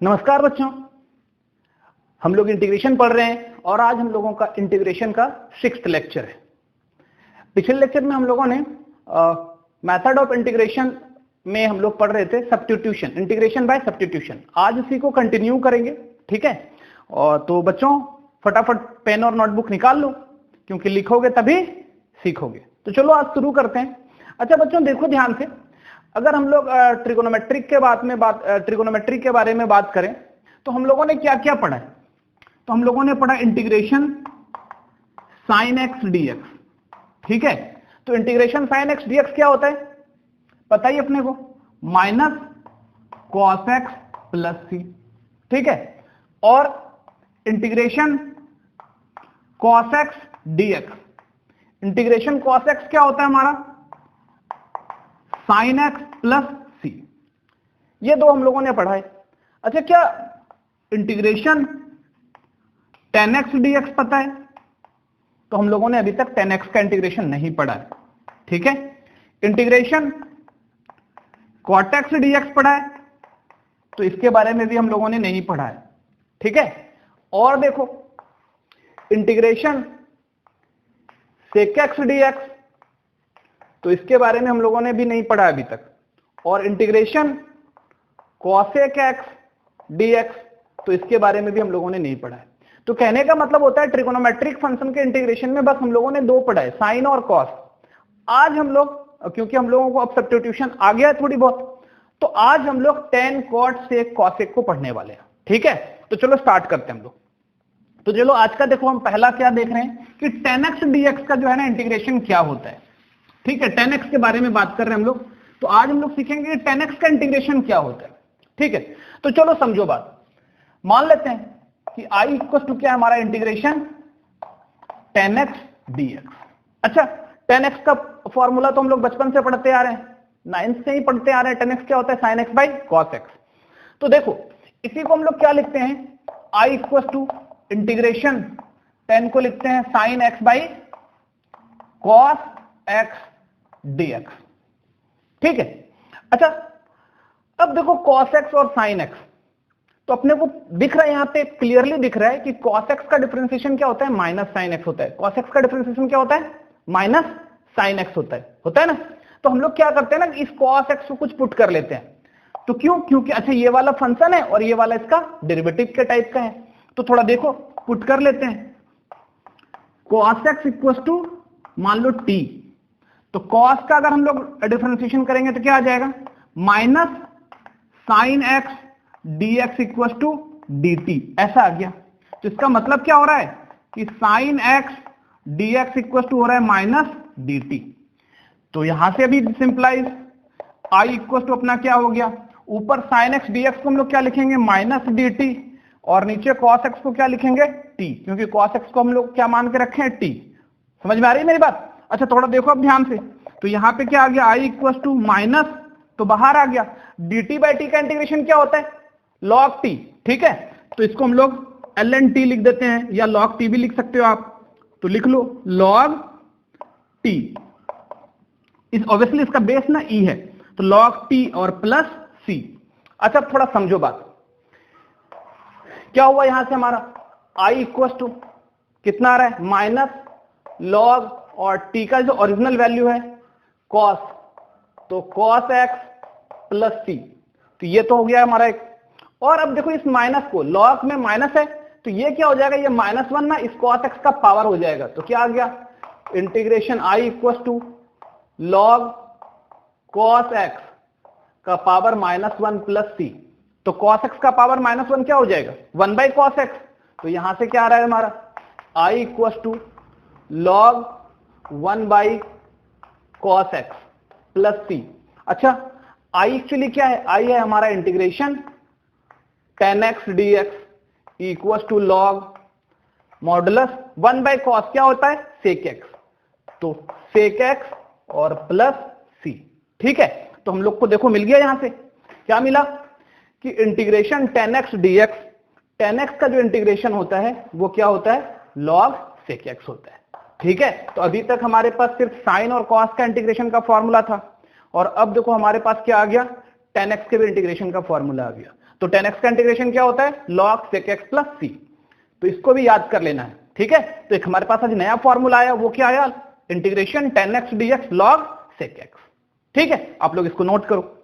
नमस्कार बच्चों, हम लोग इंटीग्रेशन पढ़ रहे हैं और आज हम लोगों का इंटीग्रेशन का 6th लेक्चर है। पिछले लेक्चर में हम लोगों ने मेथड ऑफ इंटीग्रेशन में हम लोग पढ़ रहे थे सब्स्टिट्यूशन, इंटीग्रेशन बाय सब्स्टिट्यूशन। आज इसी को कंटिन्यू करेंगे, ठीक है। और तो बच्चों फटाफट पेन और नोटबुक निकाल लो, क्योंकि लिखोगे तभी सीखोगे। तो चलो आज शुरू करते हैं। अच्छा बच्चों देखो ध्यान से, अगर हम लोग ट्रिगोनोमेट्रिक के बारे में बात करें तो हम लोगों ने क्या क्या पढ़ा है। तो हम लोगों ने पढ़ा इंटीग्रेशन साइन एक्स डीएक्स, ठीक है। तो इंटीग्रेशन साइन एक्स डीएक्स क्या होता है पता ही अपने को, minus cos x plus c, ठीक है। और integration cos x dx, integration cos x क्या होता है हमारा, साइन एक्स प्लस सी। ये दो हम लोगों ने पढ़ा है। अच्छा क्या इंटीग्रेशन टेन एक्स डीएक्स पता है? तो हम लोगों ने अभी तक टेन एक्स का इंटीग्रेशन नहीं पढ़ा है, ठीक है। इंटीग्रेशन कॉट एक्स डीएक्स पढ़ा है, तो इसके बारे में भी हम लोगों ने नहीं पढ़ा है, ठीक है। और देखो इंटीग्रेशन सेक एक्स डीएक्स, तो इसके बारे में हम लोगों ने भी नहीं पढ़ा अभी तक। और इंटीग्रेशन कॉसेक एक्स डीएक्स, तो इसके बारे में भी हम लोगों ने नहीं पढ़ा है। तो कहने का मतलब होता है ट्रिगोनोमेट्रिक फंक्शन के इंटीग्रेशन में बस हम लोगों ने दो पढ़ा है, साइन और कॉस। आज हम लोग, क्योंकि हम लोगों को अब सब्स्टिट्यूशन आ गया है थोड़ी बहुत, तो आज हम लोग टेन कॉट सेक कॉसेक को पढ़ने वाले हैं, ठीक है। तो चलो स्टार्ट करते हैं हम लोग। तो चलो आज का देखो हम पहला क्या देख रहे हैं कि टेन एक्स डीएक्स का जो है ना इंटीग्रेशन क्या होता है, ठीक है। 10x के बारे में बात कर रहे हैं हम लोग, तो आज हम लोग सीखेंगे कि 10x का इंटीग्रेशन क्या होता है, ठीक है। तो चलो समझो बात, मान लेते हैं कि i इक्वल टू क्या है हमारा इंटीग्रेशन 10x dx। अच्छा 10x का फॉर्मूला तो हम लोग बचपन से पढ़ते आ रहे हैं, 9th से ही पढ़ते आ रहे हैं। 10x क्या होता है, sin x by cos x। तो देखो इसी को हम लोग क्या लिखते हैं, i इक्वल टू इंटीग्रेशन 10 को लिखते हैं sin x by cos x dx, ठीक है। अच्छा अब देखो cos x और sin x, तो अपने को दिख रहा है यहां पे क्लियरली दिख रहा है कि cos x का डिफरेंशिएशन क्या होता है, माइनस sin x होता है। cos x का डिफरेंशिएशन क्या होता है, माइनस sin x होता है ना। तो हम लोग क्या करते हैं ना, इस cos x को कुछ पुट कर लेते हैं। तो क्यों, क्योंकि अच्छा ये वाला फंक्शन है और ये वाला इसका डेरिवेटिव के टाइप का है, तो थोड़ा देखो पुट कर लेते हैं। cos x इक्वल टू मान लो t, तो cos का अगर हम लोग डिफरेंशिएशन करेंगे तो क्या आ जाएगा, minus sine x dx equal to dt, ऐसा आ गया। तो इसका मतलब क्या हो रहा है कि sine x dx equal to हो रहा है माइनस dt। तो यहां से अभी सिंपलाइज i इक्वल टू अपना क्या हो गया, ऊपर साइन एक्स dx को हम लोग क्या लिखेंगे, माइनस dt, और नीचे cos x को क्या लिखेंगे, t, क्योंकि cos x को हम लोग क्या मान के रखे हैं, t। समझ में आ रही है मेरी बात? अच्छा थोड़ा देखो अब ध्यान से, तो यहां पे क्या आ गया, i इक्वल टू माइनस, तो बाहर आ गया, dt बाई टी का इंटीग्रेशन क्या होता है, log t, ठीक है। तो इसको हम लोग ln t लिख देते हैं, या log t भी लिख सकते हो आप, तो लिख लो log t। इस ऑब्वियसली इसका बेस ना e है, तो log t और प्लस c। अच्छा थोड़ा समझो बात, क्या हुआ यहां से हमारा i इक्वल टू कितना आ रहा है, माइनस log और t का जो ओरिजिनल वैल्यू है cos, तो cos x प्लस c, तो ये तो हो गया हमारा एक। और अब देखो इस माइनस को, log में माइनस है तो ये क्या हो जाएगा, ये -1 ना इस cos x का पावर हो जाएगा, तो क्या आ गया, integration i equal to log cos x का पावर -1 प्लस c। तो cos x का पावर -1 क्या हो जाएगा, 1 बाई cos x। तो यहां से क्या आ रहा है हमारा, i equal to log 1 by cos x plus c। अच्छा i एक्चुअली क्या है, i है हमारा integration 10x dx equal to log modulus 1 by cos क्या होता है, sec x, तो sec x और प्लस c, ठीक है। तो हम लोग को देखो मिल गया, यहां से क्या मिला कि इंटीग्रेशन 10x dx, 10x का जो इंटीग्रेशन होता है वो क्या होता है, log sec x होता है, ठीक है। तो अभी तक हमारे पास सिर्फ साइन और कॉस का इंटीग्रेशन का फॉर्मूला था, और अब देखो हमारे पास क्या आ गया, 10x के भी इंटीग्रेशन का फॉर्मूला आ गया। तो 10x का इंटीग्रेशन क्या होता है, log sec x plus c. तो इसको भी याद कर लेना है, ठीक है। तो एक हमारे पास आज नया फॉर्मूला आया, वो क्या आया, integration 10x dx log sec x। ठीक है, आप लोग इसको नोट करो।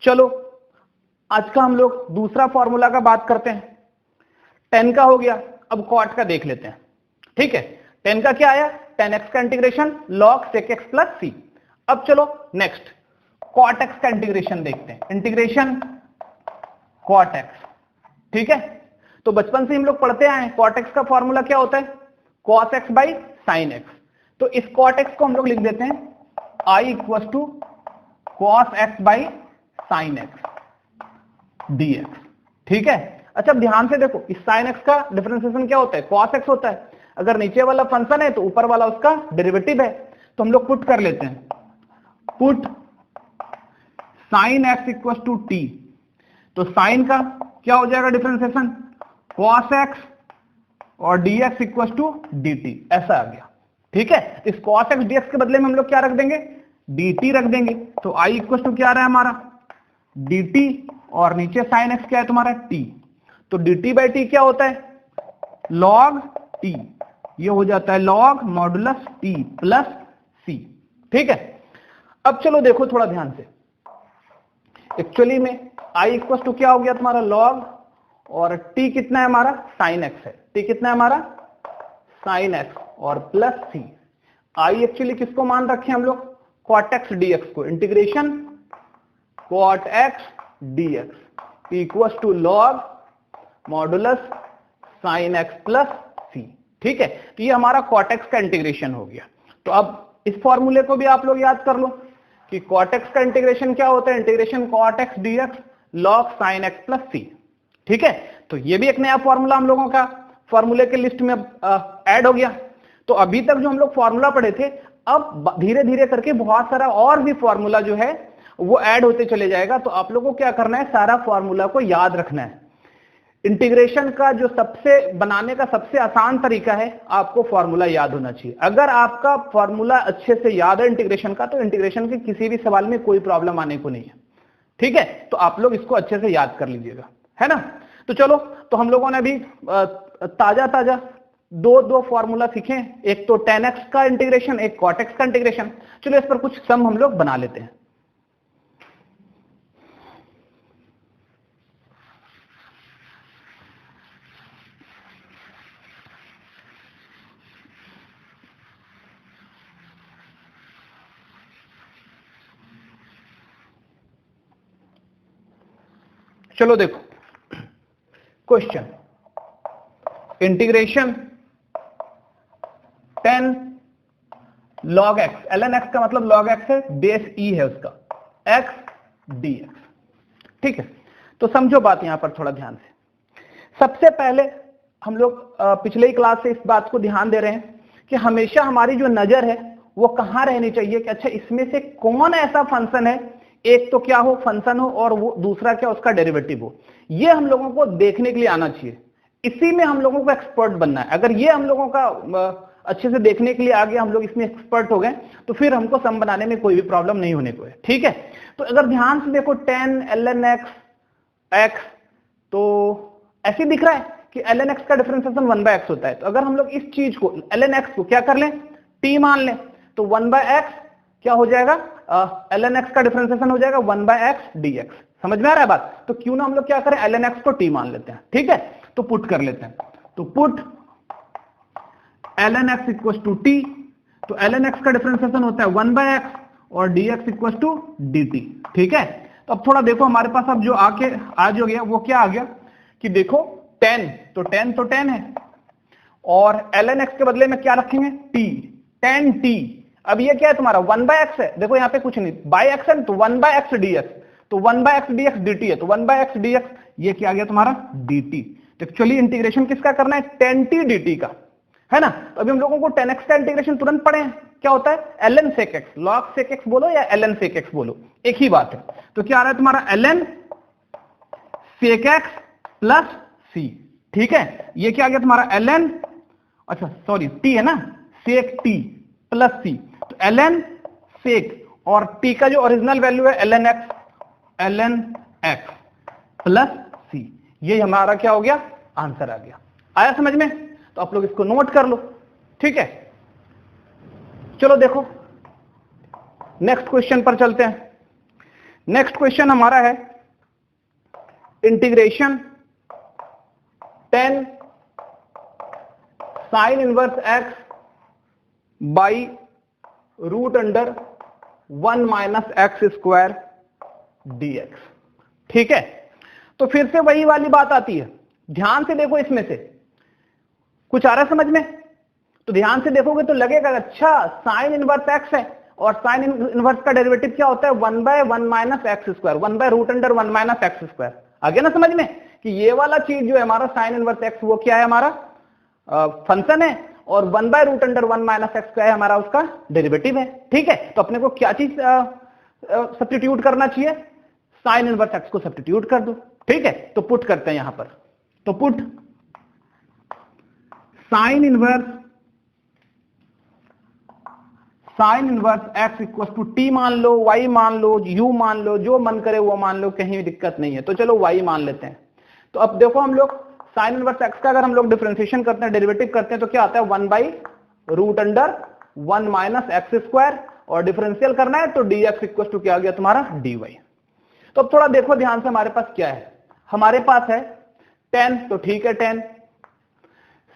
चलो आज का हम लोग दूसरा फॉर्मूला का बात करते हैं। 10 का हो गया, अब कॉट का देख लेते हैं। ठीक है, 10 का क्या आया, 10x का integration log sec x plus C. अब चलो नेक्स्ट कॉट x का इंटीग्रेशन देखते हैं, इंटीग्रेशन कॉट x। ठीक है, तो बचपन से हम लोग पढ़ते आए हैं कॉट x का फॉर्मूला क्या होता है, cos x by sine x। तो इस कॉट x को हम लोग लिख देते हैं I equal to cos x by sine x dx। ठीक है, अच्छा ध्यान से देखो, इस साइन x का डिफरेंशिएशन क्या होता है, cos x होता है। अगर नीचे वाला फंक्शन है तो ऊपर वाला उसका डेरिवेटिव है, तो हम लोग पुट कर लेते हैं, put sine x equal to t. तो साइन का क्या हो जाएगा डिफरेंशिएशन, cos x और dx इक्वल टू dt, ऐसा आ गया। ठीक है, इस cos x dx के बदले में हम लोग क्या रख देंगे, dt रख देंगे। तो I इक्वल टू क्या आ रहा है हमारा, dt, और नीचे साइन x क्या है तुम्हारा t। तो dt बाई टी क्या होता है, log t, ये हो जाता है log modulus t plus c। ठीक है, अब चलो देखो थोड़ा ध्यान से, एक्चुअली में I इक्वल टू क्या हो गया तुम्हारा log, और t कितना है हमारा, साइन x है, t कितना है हमारा साइन x और प्लस c। I एक्चुअली किसको मान रखे हम लोग, cot x dx को, इंटीग्रेशन cot x dx equal to log modulus sine x plus c। ठीक है, तो ये हमारा cot x का इंटीग्रेशन हो गया। तो अब इस फॉर्मूले को भी आप लोग याद कर लो कि cot x का इंटीग्रेशन क्या होता है, integration cot x dx log sine x plus c। ठीक है, तो ये भी एक नया फॉर्मूला हम लोगों का फॉर्मूले के लिस्ट में ऐड हो गया। तो अभी तक जो हम लोग फॉर्मूला पढ़े थे, अब धीरे धीरे करके बहुत सारा और भी फॉर्मूला जो है वो ऐड होते चले जाएगा। तो आप लोगों को क्या करना है, सारा फॉर्मूला को याद रखना है। इंटीग्रेशन का जो सबसे बनाने का सबसे आसान तरीका है, आपको फॉर्मूला याद होना चाहिए। अगर आपका फॉर्मूला अच्छे से याद है इंटीग्रेशन का, तो इंटीग्रेशन के किसी भी सवाल में कोई प्रॉब्लम आने को नहीं है। ठीक है, तो आप लोग इसको अच्छे से याद कर लीजिएगा, है ना। तो चलो, तो हम लोगों ने अभी ताजा ताजा दो फॉर्मूला सीखे, एक तो 10x का इंटीग्रेशन, एक cot x का इंटीग्रेशन। चलो इस पर कुछ सम हम लोग बना लेते हैं। चलो देखो question, integration 10 log x, ln x का मतलब log x है, बेस e है उसका, x dx। ठीक है, तो समझो बात यहां पर थोड़ा ध्यान से। सबसे पहले हम लोग पिछले ही क्लास से इस बात को ध्यान दे रहे हैं कि हमेशा हमारी जो नजर है वो कहां रहनी चाहिए कि अच्छा इसमें से कौन ऐसा फंक्शन है, एक तो क्या हो फंक्शन हो और वो दूसरा क्या उसका डेरिवेटिव हो। ये हम लोगों को देखने के लिए आना चाहिए, इसी में हम लोगों को एक्सपर्ट बनना है। अगर ये हम लोगों का अच्छे से देखने के लिए आ गया, हम लोग इसमें एक्सपर्ट हो गए, तो फिर हमको सम बनाने में कोई भी प्रॉब्लम नहीं होने को है। ठीक है, तो अगर ध्यान से देखो 10 ln x, तो ऐसे दिख रहा है कि ln x का डिफरेंशिएशन 1/x होता है। तो अगर हम लोग इस चीज को ln x को क्या कर लें, t मान लें, तो 1/x क्या हो जाएगा, ln x का डिफरेंशिएशन हो जाएगा 1/x dx। समझ में आ रहा है बात। तो क्यों ना हम लोग क्या करें, ln x को t मान लेते हैं। ठीक है, तो पुट कर लेते हैं, तो put ln x equal to t। तो ln x का डिफरेंशिएशन होता है 1/x और dx इक्वल टू dt। ठीक है, तो अब थोड़ा देखो हमारे पास अब जो आज हो गया वो क्या आ गया कि देखो 10 तो 10 है, और ln x के बदले में क्या रखेंगे, t, 10t। अब ये क्या है तुम्हारा 1/x है, देखो यहाँ पे कुछ नहीं, बाई x है तो 1/x dx, तो 1/x dx dt है, तो 1/x dx ये क्या आ गया तुम्हारा dt। तो एक्चुअली इंटीग्रेशन किसका करना है, 10t dt का। है ना। तो अभी हम लोगों को 10x का इंटीग्रेशन तुरंत पढ़े हैं, क्या होता है ln sec x, log sec x बोलो या ln sec x बोलो, एक ही बात है। तो क्या आ रहा है तुम्हारा ln sec x plus c, ठीक है। ये क्या आ गया तुम्हारा ln, अच्छा सॉरी t है ना, sec t प्लस c, तो ln sec और t का जो ओरिजिनल वैल्यू है ln x प्लस c, ये हमारा क्या हो गया, आंसर आ गया। आया समझ में? तो आप लोग इसको नोट कर लो, ठीक है। चलो देखो नेक्स्ट क्वेश्चन पर चलते हैं। नेक्स्ट क्वेश्चन हमारा है integration 10 sine inverse x by root under 1 minus x square dx, ठीक है। तो फिर से वही वाली बात आती है, ध्यान से देखो, इसमें से कुछ आ रहा है समझ में? तो ध्यान से देखोगे तो लगेगा अच्छा साइन इनवर्स x है और साइन इनवर्स का डेरिवेटिव क्या होता है 1 by 1 minus x square, 1 by root under 1 minus x square. आ गया ना समझ में कि ये वाला चीज जो है हमारा साइन इनवर्स x वो क्या है, हमारा फंक्शन है, और 1 by root under 1 minus x क्या है, हमारा उसका डेरिवेटिव है, ठीक है। तो अपने को क्या चीज सब्स्टिट्यूट करना चाहिए, साइन इनवर्स x को सब्स्टिट्यूट कर दो, ठीक है। तो पुट करते हैं यहां पर, तो put sine inverse x equal to t मान लो, y मान लो, u मान लो, जो मन करे वो मान लो, कहीं भी दिक्कत नहीं है। तो चलो y मान लेते हैं। तो अब देखो हम लोग साइन इनवर्स x का अगर हम लोग डिफरेंशिएशन करते हैं, डेरिवेटिव करते हैं, तो क्या आता है 1 by root under 1 minus x square, और डिफरेंशियल करना है तो dx इक्वल टू क्या आ गया तुम्हारा dy। तो अब थोड़ा देखो ध्यान से, हमारे पास क्या है, हमारे पास है 10, तो ठीक है 10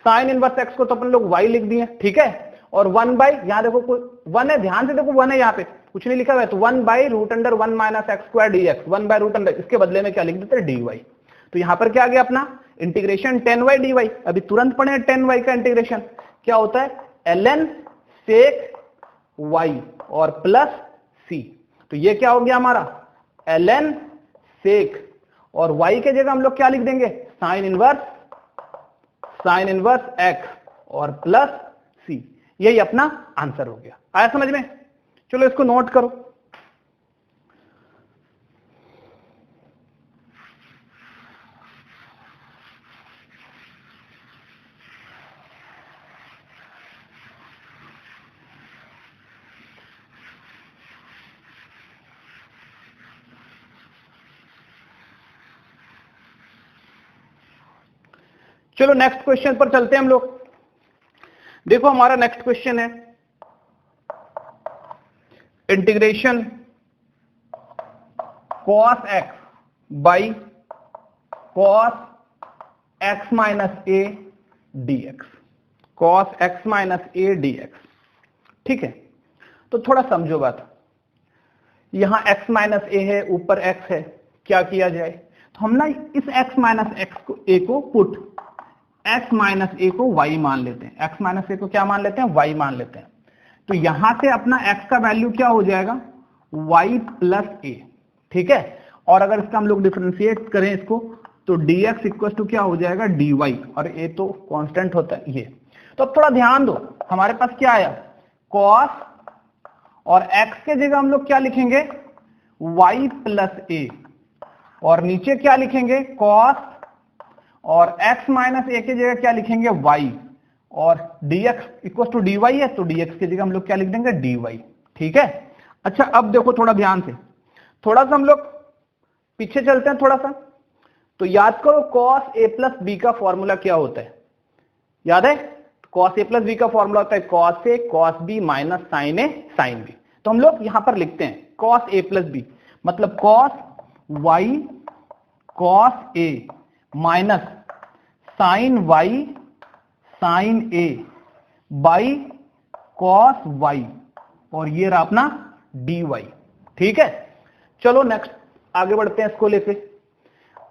साइन इनवर्स x को तो अपन लोग y लिख दिए, ठीक है। और 1 बाई, यहां देखो 1 है, ध्यान से देखो 1 है, यहां पे कुछ नहीं लिखा हुआ है, तो 1 by root under 1 minus x square dx, 1 by root under, इसके बदले में क्या लिख देते हैं dy। तो यहां पर क्या आ गया अपना इंटीग्रेशन 10y dy। अभी तुरंत पढ़े 10y का इंटीग्रेशन क्या होता है ln sec y और प्लस c। तो ये क्या हो गया हमारा ln sec, और y के जगह हम लोग क्या लिख देंगे साइन इनवर्स x और प्लस c, यही अपना आंसर हो गया। आया समझ में? चलो इसको नोट करो। चलो नेक्स्ट क्वेश्चन पर चलते हैं हम लोग। देखो हमारा नेक्स्ट क्वेश्चन है integration cos x by cos x minus a dx, cos x minus a dx, ठीक है। तो थोड़ा समझो बात, यहां x माइनस a है, ऊपर x है, क्या किया जाए, तो हम ना इस x माइनस x को a को पुट x माइनस a को y मान लेते हैं, x माइनस a को क्या मान लेते हैं, y मान लेते हैं। तो यहां से अपना x का वैल्यू क्या हो जाएगा y प्लस a, ठीक है। और अगर इसका हम लोग डिफरेंशिएट करें इसको, तो dx इक्वल टू क्या हो जाएगा dy, और a तो कांस्टेंट होता है ये। तो अब थोड़ा ध्यान दो, हमारे पास क्या आया cos, और x के जगह हम लोग क्या लिखेंगे y प्लस a, और नीचे क्या लिखेंगे cos, और x माइनस a के जगह क्या लिखेंगे y, और dx इक्वल टू dy है, तो dx की जगह हम लोग क्या लिख देंगे dy, ठीक है। अच्छा अब देखो थोड़ा ध्यान से, थोड़ा सा हम लोग पीछे चलते हैं थोड़ा सा। तो याद करो cos a प्लस b का फॉर्मूला क्या होता है, याद है cos a प्लस b का फॉर्मूला होता है cos a cos b minus sin a sin b। तो हम लोग यहां पर लिखते हैं cos a प्लस b, मतलब cos y cos a minus sin y sin a by cos y, और ये रहा अपना dy, ठीक है। चलो नेक्स्ट आगे बढ़ते हैं इसको लेके।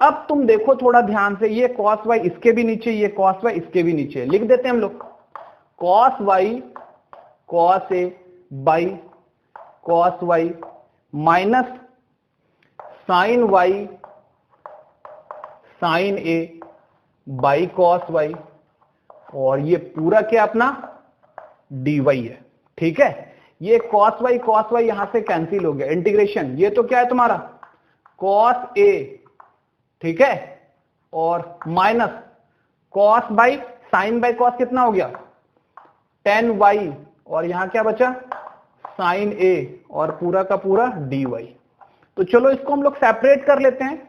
अब तुम देखो थोड़ा ध्यान से, ये cos y इसके भी नीचे, ये cos y इसके भी नीचे, लिख देते हैं हम लोग cos y cos a by cos y minus sin y sin a by cos y और ये पूरा क्या अपना dy है। ठीक है, ये cos y यहां से कैंसिल हो गया, इंटीग्रेशन ये तो क्या है तुम्हारा cos a, ठीक है, और minus cos by sine by cos कितना हो गया tan y, और यहां क्या बचा sin a, और पूरा का पूरा dy। तो चलो इसको हम लोग सेपरेट कर लेते हैं।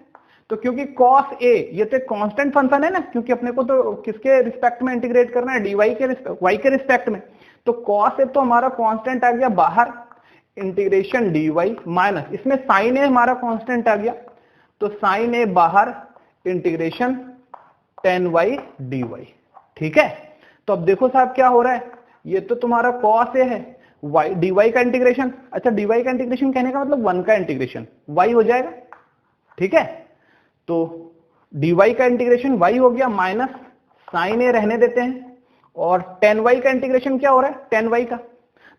तो क्योंकि cos a ये तो एक कांस्टेंट फंक्शन है ना, क्योंकि अपने को तो किसके रिस्पेक्ट में इंटीग्रेट करना है, dy के y के रिस्पेक्ट में। तो cos a तो हमारा कांस्टेंट आ गया बाहर, इंटीग्रेशन dy माइनस इसमें sin a हमारा कांस्टेंट आ गया, तो sin a बाहर, इंटीग्रेशन tan y dy। ठीक है, तो अब देखो साहब क्या हो रहा है, ये तो तुम्हारा cos a है, y dy का इंटीग्रेशन, अच्छा dy का इंटीग्रेशन कहने का मतलब 1 का इंटीग्रेशन y हो जाएगा। ठीक है, तो dy का इंटीग्रेशन y हो गया माइनस sin a रहने देते हैं, और tan y का इंटीग्रेशन क्या हो रहा है tan y का,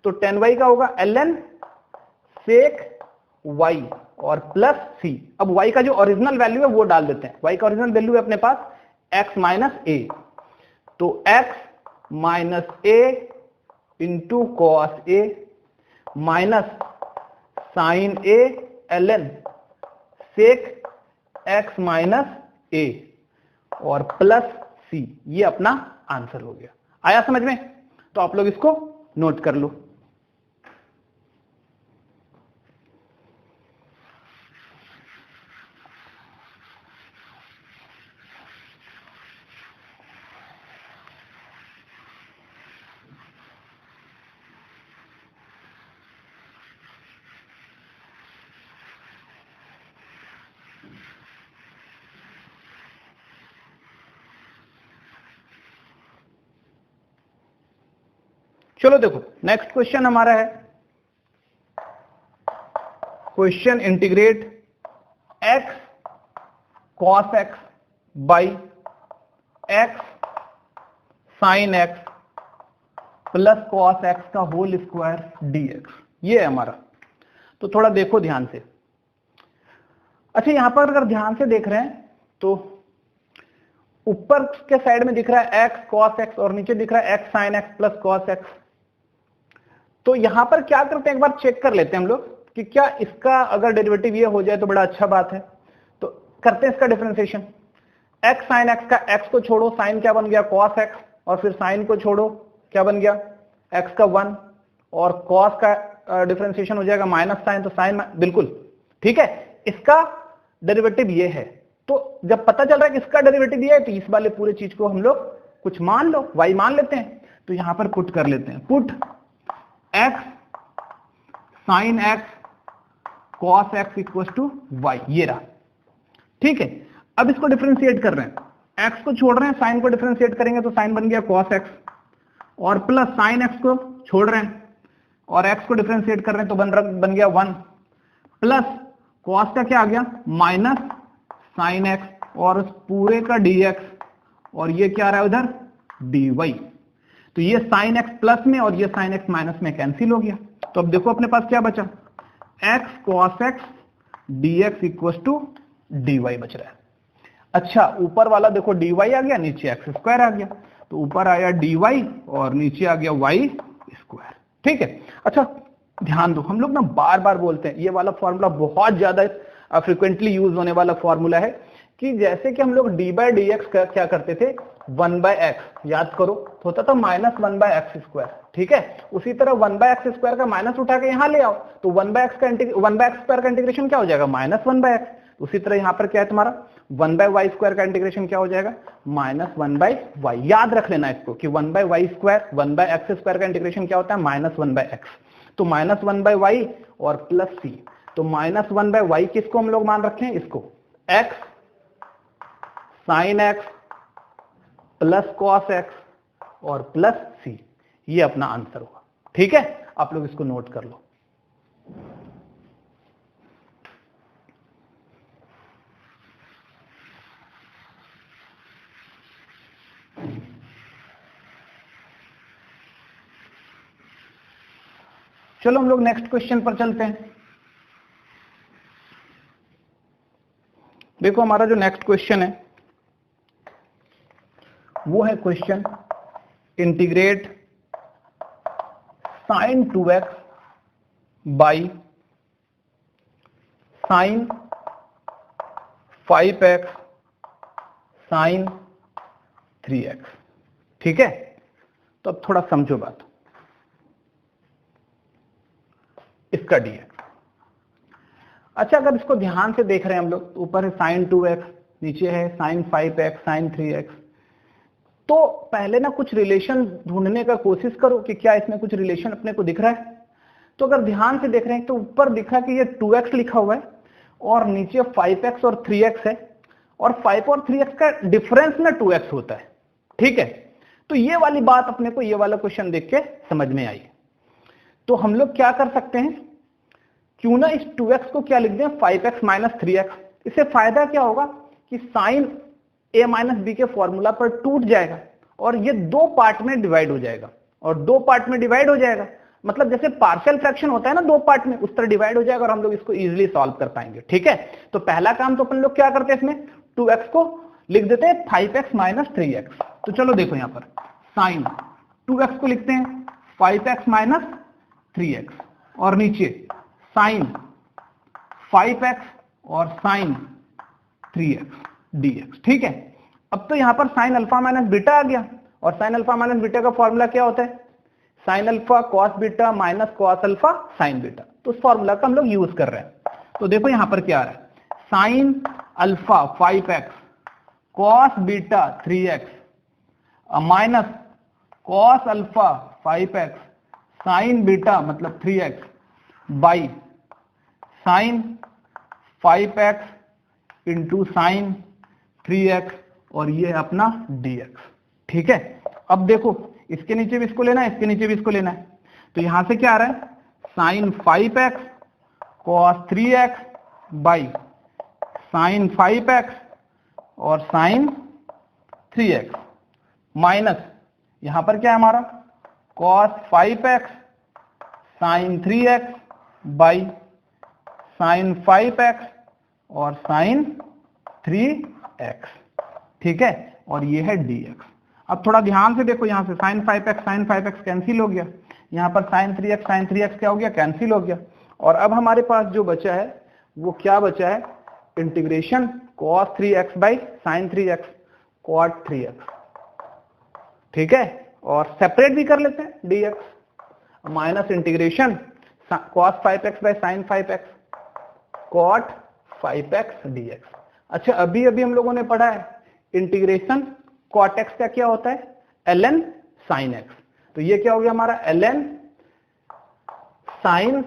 तो tan y का होगा ln sec y और प्लस c। अब y का जो ओरिजिनल वैल्यू है वो डाल देते हैं, y का ओरिजिनल वैल्यू है अपने पास x माइनस a, तो x minus a into cos a minus sine a ln sec x minus a और प्लस c, ये अपना आंसर हो गया। आया समझ में? तो आप लोग इसको नोट कर लो। चलो देखो नेक्स्ट क्वेश्चन हमारा है, question integrate x cos x by x sin x plus cos x का होल स्क्वायर dx, ये है हमारा। तो थोड़ा देखो ध्यान से। अच्छा यहां पर अगर ध्यान से देख रहे हैं तो ऊपर के साइड में दिख रहा है x cos x और नीचे दिख रहा है x sin x plus cos x। तो यहां पर क्या करते हैं, एक बार चेक कर लेते हैं हम लोग कि क्या इसका अगर डेरिवेटिव ये हो जाए तो बड़ा अच्छा बात है। तो करते हैं इसका डिफरेंशिएशन, x sin x का x को छोड़ो, sin क्या बन गया cos x, और फिर sin को छोड़ो क्या बन गया x का 1, और cos का डिफरेंशिएशन हो जाएगा माइनस sin, तो sin बिल्कुल ठीक है, इसका डेरिवेटिव ये है। तो जब पता चल रहा है कि इसका डेरिवेटिव ये है तो इस वाले पूरे चीज को हम लोग कुछ मान लो, y मान लेते हैं। तो यहां पर पुट कर लेते हैं, put x sin x cos x equal to y, ये रहा। ठीक है, अब इसको डिफरेंशिएट कर रहे हैं, x को छोड़ रहे हैं, sin को डिफरेंशिएट करेंगे तो sin बन गया cos x, और प्लस sin x को छोड़ रहे हैं और x को डिफरेंशिएट कर रहे हैं तो बन गया 1, प्लस cos का क्या आ गया माइनस sin x, और उस पूरे का dx, और ये क्या आ रहा है उधर dy। तो ये sin x प्लस में और ये sin x माइनस में कैंसिल हो गया। तो अब देखो अपने पास क्या बचा, x cos x dx equal to dy बच रहा है। अच्छा ऊपर वाला देखो dy आ गया, नीचे x स्क्वायर आ गया, तो ऊपर आया dy और नीचे आ गया y स्क्वायर। ठीक है, अच्छा ध्यान दो, हम लोग ना बार बार बोलते हैं, ये वाला फॉर्मूला बहुत ज्यादा फ्रिक्वेंटली यूज होने वाला फॉर्मूला है, कि जैसे कि हम लोग डी बाई डी एक्स क्या करते थे 1 बाय एक्स, याद करो तो होता था माइनस 1 बाय एक्स स्क्वायर। ठीक है, उसी तरह 1 बाय एक्स स्क्वायर का माइनस उठा के यहाँ ले आओ तो 1 बाय एक्स स्क्वायर का इंटीग्रेशन क्या हो जाएगा माइनस 1 बाय एक्स। उसी तरह यहाँ पर क्या है तुम्हारा 1 बाय वाई स्क्वायर का इंटीग्रेशन क्या हो जाएगा माइनस 1 बाय वाई। याद रख लेना इसको कि 1 by y square 1 by x square का इंटीग्रेशन क्या होता है माइनस 1 बाय एक्स। तो माइनस 1 बाय वाई और प्लस सी, तो माइनस 1 बाय वाई किसको हम लोग मान रखे हैं, इसको x sign x plus cos x और प्लस सी, ये अपना आंसर होगा। ठीक है, आप लोग इसको नोट कर लो। चलो हम लोग नेक्स्ट क्वेश्चन पर चलते हैं। देखो हमारा जो नेक्स्ट क्वेश्चन है वो है question integrate sine 2x by sine 5x sine 3x। ठीक है, तो अब थोड़ा समझो बात। इसका dx, अच्छा अगर इसको ध्यान से देख रहे हैं हम लोग, ऊपर है साइन 2x, नीचे है साइन 5x साइन 3x, तो पहले ना कुछ रिलेशन ढूंढने का कोशिश करो कि क्या इसमें कुछ रिलेशन अपने को दिख रहा है। तो अगर ध्यान से देख रहे हैं तो ऊपर दिखा कि ये 2x लिखा हुआ है और नीचे 5x और 3x है, और 5 और 3x का डिफरेंस ना 2x होता है। ठीक है, तो ये वाली बात अपने को ये वाला क्वेश्चन देख के समझ में आई। तो हम लोग क्या कर सकते हैं, क्यों ना इस 2x को क्या लिख दें 5x माइनस 3x। इससे फायदा क्या होगा कि साइन a माइनस बी के फॉर्मूला पर टूट जाएगा और ये दो पार्ट में डिवाइड हो जाएगा, और दो पार्ट में डिवाइड हो जाएगा मतलब जैसे पार्शियल फ्रैक्शन होता है ना दो पार्ट में, उस तरह डिवाइड हो जाएगा और हम लोग इसको इजीली सॉल्व कर पाएंगे। ठीक है, तो पहला काम तो अपन लोग क्या करते हैं, इसमें 2x को लिख देते हैं 5x माइनस 3x। तो चलो देखो यहां पर साइन 2x को लिखते हैं 5x माइनस 3x और नीचे साइन 5x और साइन 3x dx। ठीक है, अब तो यहां पर साइन अल्फा माइनस बीटा आ गया, और साइन अल्फा माइनस बीटा का फॉर्मूला क्या होता है, sine alpha cos beta minus cos alpha sign beta. तो उस फॉर्मूला का हम लोग यूज कर रहे हैं। तो देखो यहां पर क्या आ रहा है, sine alpha 5x cos beta 3x minus cos alpha 5x sign beta मतलब 3x by sine 5x into sine 3x और ये अपना dx। ठीक है, अब देखो इसके नीचे भी इसको लेना है, इसके नीचे भी इसको लेना है, तो यहां से क्या आ रहा है sign 5x cos 3x by sine 5x और साइन 3x माइनस यहां पर क्या है हमारा cos 5x sine 3x by sine 5x और साइन 3x। ठीक है, और ये है dx। अब थोड़ा ध्यान से देखो, यहां से साइन 5x कैंसिल हो गया, यहां पर साइन 3x क्या हो गया, कैंसिल हो गया, और अब हमारे पास जो बचा है वो क्या बचा है, integration cos 3x by sine 3x cot 3x। ठीक है, और सेपरेट भी कर लेते हैं dx minus integration cos 5x by sine 5x cot 5x dx। अच्छा अभी अभी हम लोगों ने पढ़ा है इंटीग्रेशन cot x का क्या होता है ln sin x, तो ये क्या हो गया हमारा ln sin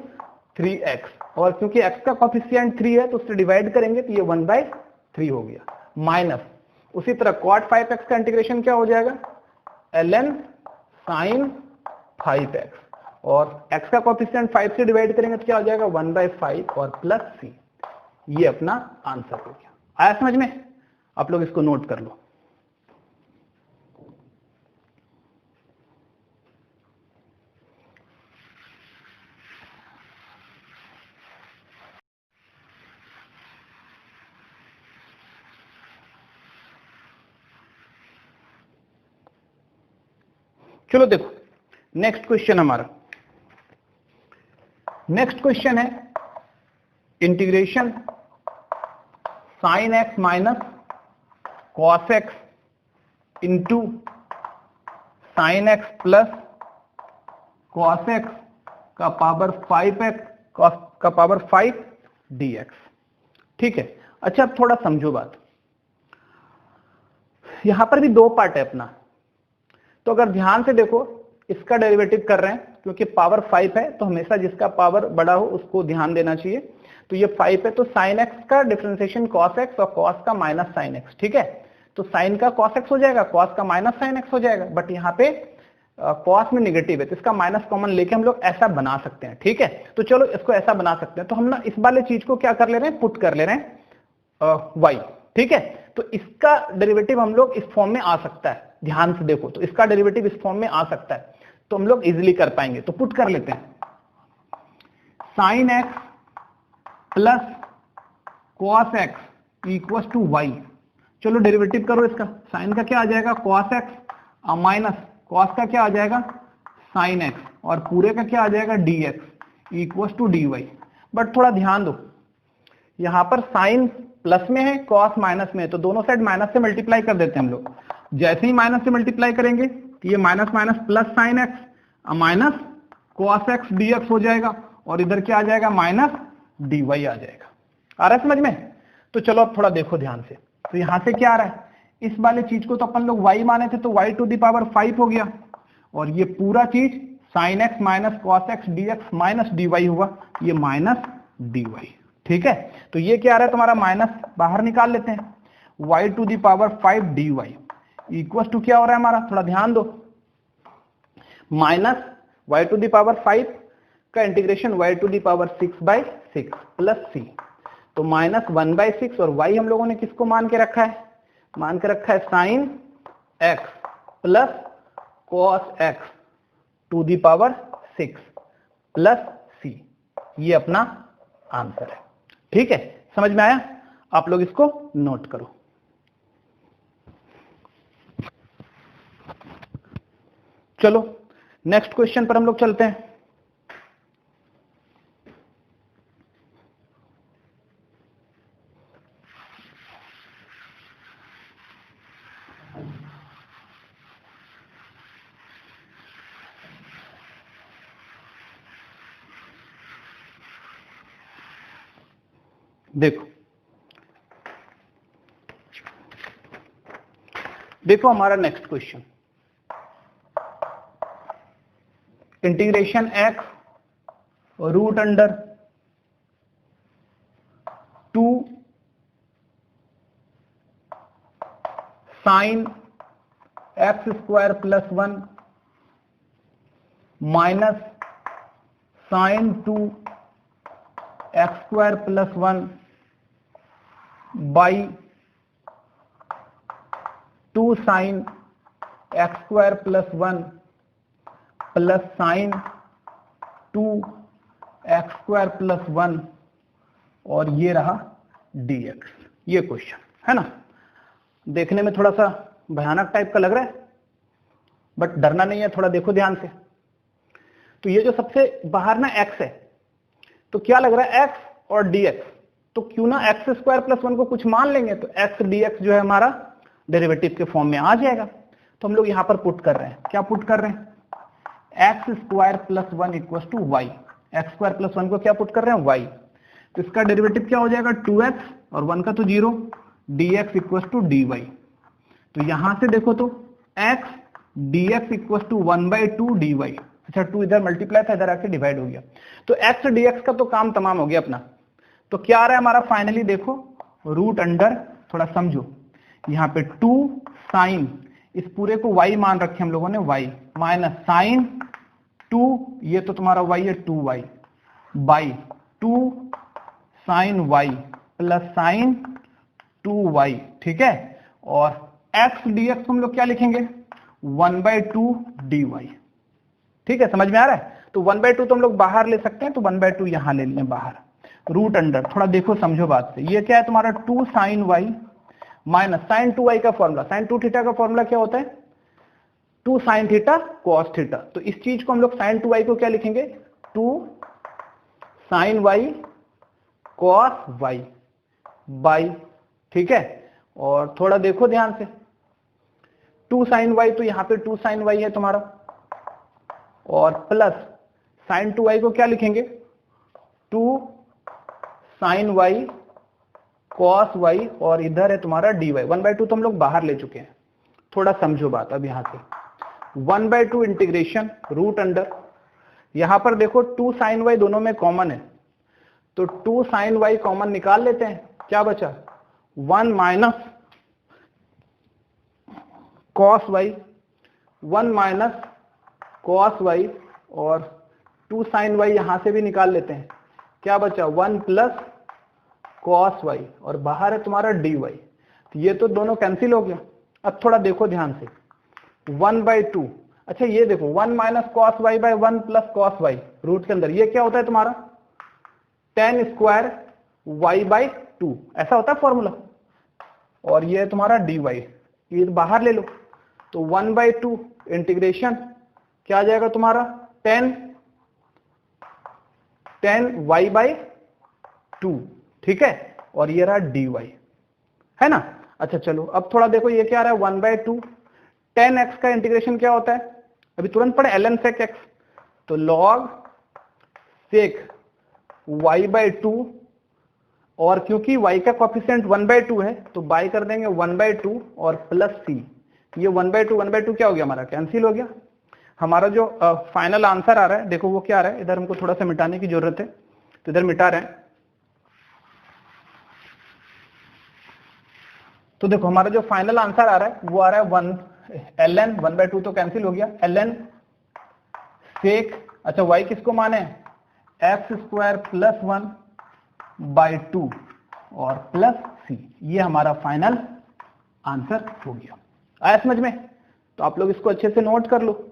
3x, और क्योंकि x का कोफिशिएंट 3 है तो उससे डिवाइड करेंगे तो ये 1/3 हो गया, माइनस उसी तरह cot 5x का इंटीग्रेशन क्या हो जाएगा ln sin 5x, और x का कोफिशिएंट 5 से डिवाइड करेंगे तो क्या हो जाएगा 1/5 और प्लस c। ये अपना आंसर हो गया। आया समझ में, आप लोग इसको नोट कर लो। चलो देखो नेक्स्ट क्वेश्चन हमारा, नेक्स्ट क्वेश्चन है integration sign x minus cos x into sine x plus cos x का पावर 5x का पावर 5 dx। ठीक है, अच्छा अब थोड़ा समझो बात, यहां पर भी दो पार्ट है अपना, तो अगर ध्यान से देखो इसका डेरिवेटिव कर रहे हैं, क्योंकि पावर 5 है तो हमेशा जिसका पावर बड़ा हो उसको ध्यान देना चाहिए। तो ये 5 है तो साइन एक्स का डिफरेंशिएशन कॉस एक्स और कॉस का माइनस साइन एक्स। ठीक है, तो साइन का कॉस एक्स हो जाएगा, कॉस का माइनस साइन एक्स हो जाएगा, बट यहाँ पे कॉस में नेगेटिव है तो इसका माइनस कॉमन लेके हम लोग ऐसा बना सकते हैं। ठीक है, तो चलो इसको ऐसा बना सकते हैं, तो हम ना इस वाले चीज को क्या कर ले रहे हैं, पुट कर ले रहे हैं y। ठीक है, तो इसका डेरिवेटिव हम लोग इस फॉर्म में आ सकता है, ध्यान से देखो, तो इसका डेरिवेटिव इस फॉर्म में आ सकता है, तो हम लोग इजीली कर पाएंगे। तो पुट कर लेते हैं sine x plus cos x equal to y. चलो डेरिवेटिव करो इसका, साइन का क्या आ जाएगा कॉस एक्स माइनस कॉस का क्या आ जाएगा साइन एक्स, और पूरे का क्या आ जाएगा d x equal to d y. But थोड़ा ध्यान दो, यहां पर साइन प्लस में है, कॉस माइनस में है, तो दोनों साइड माइनस से मल्टीप्लाई कर देते हैं हम लोग। जैसे ही माइनस से मल्टीप्लाई करेंगे तो ये minus minus plus sign x minus cos x d x हो जाएगा, और इधर क्या आ जाएगा माइनस डी वाई आ जाएगा। आ रहा है समझ में? तो चलो अब थोड़ा देखो ध्यान से। तो यहां से क्या आ रहा है, इस वाले चीज को तो अपन लोग y माने थे, तो y टू द पावर 5 हो गया, और ये पूरा चीज sine x minus cos x d x minus d y हुआ, ये माइनस डी वाई। ठीक है, तो ये क्या आ रहा है तुम्हारा, माइनस बाहर निकाल लेते हैं, y to the power 5 d y equal to क्या हो रहा है हमारा, थोड़ा ध्यान दो, minus y to the power 5 का integration y to the power 6/6 plus c, तो माइनस 1/6, और y हम लोगों ने किसको मान के रखा है, मान के रखा है sine x plus cos x to the power 6 plus c, ये अपना आंसर है। ठीक है, समझ में आया? आप लोग इसको नोट करो। चलो नेक्स्ट क्वेश्चन पर हम लोग चलते हैं। देखो देखो हमारा next question, integration x root under 2 sine x square plus 1 minus sine 2 x square plus 1 by 2 sine x square plus 1 plus sine 2 x square plus 1, और ये रहा dx। ये क्वेश्चन है ना, देखने में थोड़ा सा भयानक टाइप का लग रहा है, बट डरना नहीं है, थोड़ा देखो ध्यान से। तो ये जो सबसे बाहर ना x है, तो क्या लग रहा है x और dx, तो क्यों ना एक्स स्क्वायर प्लस 1 को कुछ मान लेंगे, तो x dx जो है हमारा डेरिवेटिव के फॉर्म में आ जाएगा। तो हम लोग यहां पर पुट कर रहे हैं, क्या पुट कर रहे हैं, x square plus 1 equal to y, x square plus 1 को क्या पुट कर रहे हैं y, तो इसका डेरिवेटिव क्या हो जाएगा 2x, और 1 का तो 0, dx इक्वल टू dy। तो यहां से देखो तो x dx equal to 1/2 dy, अच्छा 2 इधर मल्टीप्लाई था, इधर आके डिवाइड हो गया, तो x dx का तो काम तमाम हो गया अपना। तो क्या आ रहा है हमारा फाइनली, देखो रूट अंडर, थोड़ा समझो, यहाँ पे 2 साइन, इस पूरे को y मान रखे हम लोगों ने y, माइनस साइन 2, ये तो तुम्हारा y है 2y, by 2 sine y plus sine 2y। ठीक है, और x dx हम लोग क्या लिखेंगे 1/2 dy। ठीक है, समझ में आ रहा है? तो 1/2 तो हम लोग बाहर ले सकते हैं, तो 1/2 यहां ले लें बाहर, रूट अंडर, थोड़ा देखो समझो बात से, ये क्या है तुम्हारा 2 sine y minus sign 2y का फॉर्मूला, साइन 2 थीटा का फॉर्मूला क्या होता है 2 साइन थीटा कॉस थीटा, तो इस चीज को हम लोग साइन 2y को क्या लिखेंगे 2 sine y cos y by, ठीक है, और थोड़ा देखो ध्यान से, 2 साइन y, तो यहां पे 2 साइन y है तुम्हारा, और प्लस साइन 2y को क्या लिखेंगे 2 साइन y कॉस y, और इधर है तुम्हारा dy, 1/2 तो हम लोग बाहर ले चुके हैं। थोड़ा समझो बात अब यहां से, 1/2 इंटीग्रेशन रूट अंडर, यहां पर देखो 2 साइन y दोनों में कॉमन है, तो 2 साइन y कॉमन निकाल लेते हैं, क्या बचा 1 minus cos y, 1 minus cos y, और 2 साइन y यहां से भी निकाल लेते हैं, क्या बचा 1 प्लस कॉस y, और बाहर है तुम्हारा dy, तो ये तो दोनों कैंसिल हो गया। अब थोड़ा देखो ध्यान से, 1/2, अच्छा ये देखो 1 minus cos y by 1 plus cos y root के अंदर, ये क्या होता है तुम्हारा tan स्क्वायर y/2, ऐसा होता है फॉर्मूला, और ये है तुम्हारा dy, ये बाहर ले लो, तो 1/2 इंटीग्रेशन क्या आ जाएगा तुम्हारा 10 y बाई 2, ठीक है, और ये रहा dy, है ना। अच्छा चलो अब थोड़ा देखो ये क्या आ रहा है 1/2, 10x का इंटीग्रेशन क्या होता है, अभी तुरंत पढ़े ln sec x, तो log sec y/2, और क्योंकि y का कोफिशिएंट 1/2 है तो बाय कर देंगे 1/2 और प्लस c, ये 1/2 क्या हो गया हमारा, कैंसिल हो गया। हमारा जो फाइनल आंसर आ रहा है देखो वो क्या आ रहा है, इधर हमको थोड़ा सा मिटाने की जरूरत है तो इधर मिटा रहे हैं। तो देखो हमारा जो फाइनल आंसर आ रहा है वो आ रहा है ln 1/2 तो कैंसिल हो गया, ln sec, अच्छा y किसको माने x² प्लस 1/2 और प्लस c, ये हमारा फाइनल आंसर हो गया। आया समझ में, तो आप लोग इसको अच्छे से नोट कर लो।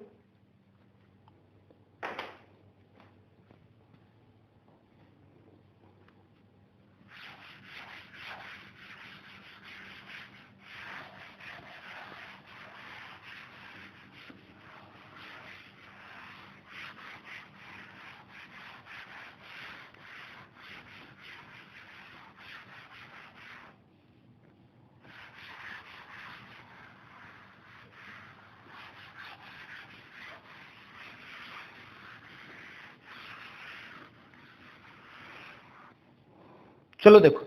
चलो देखो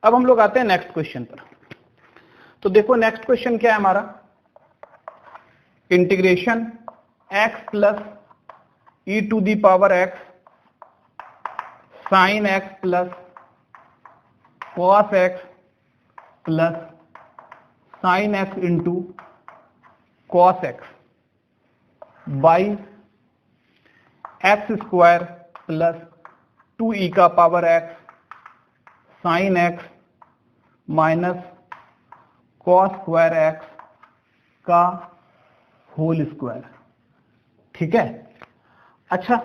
अब हम लोग आते हैं नेक्स्ट क्वेश्चन पर। तो देखो नेक्स्ट क्वेश्चन क्या है हमारा, integration x plus e to the power x sine x plus cos x plus sine x into cos x by x² plus 2e का power x sine x minus cos square x का whole square, ठीक है। अच्छा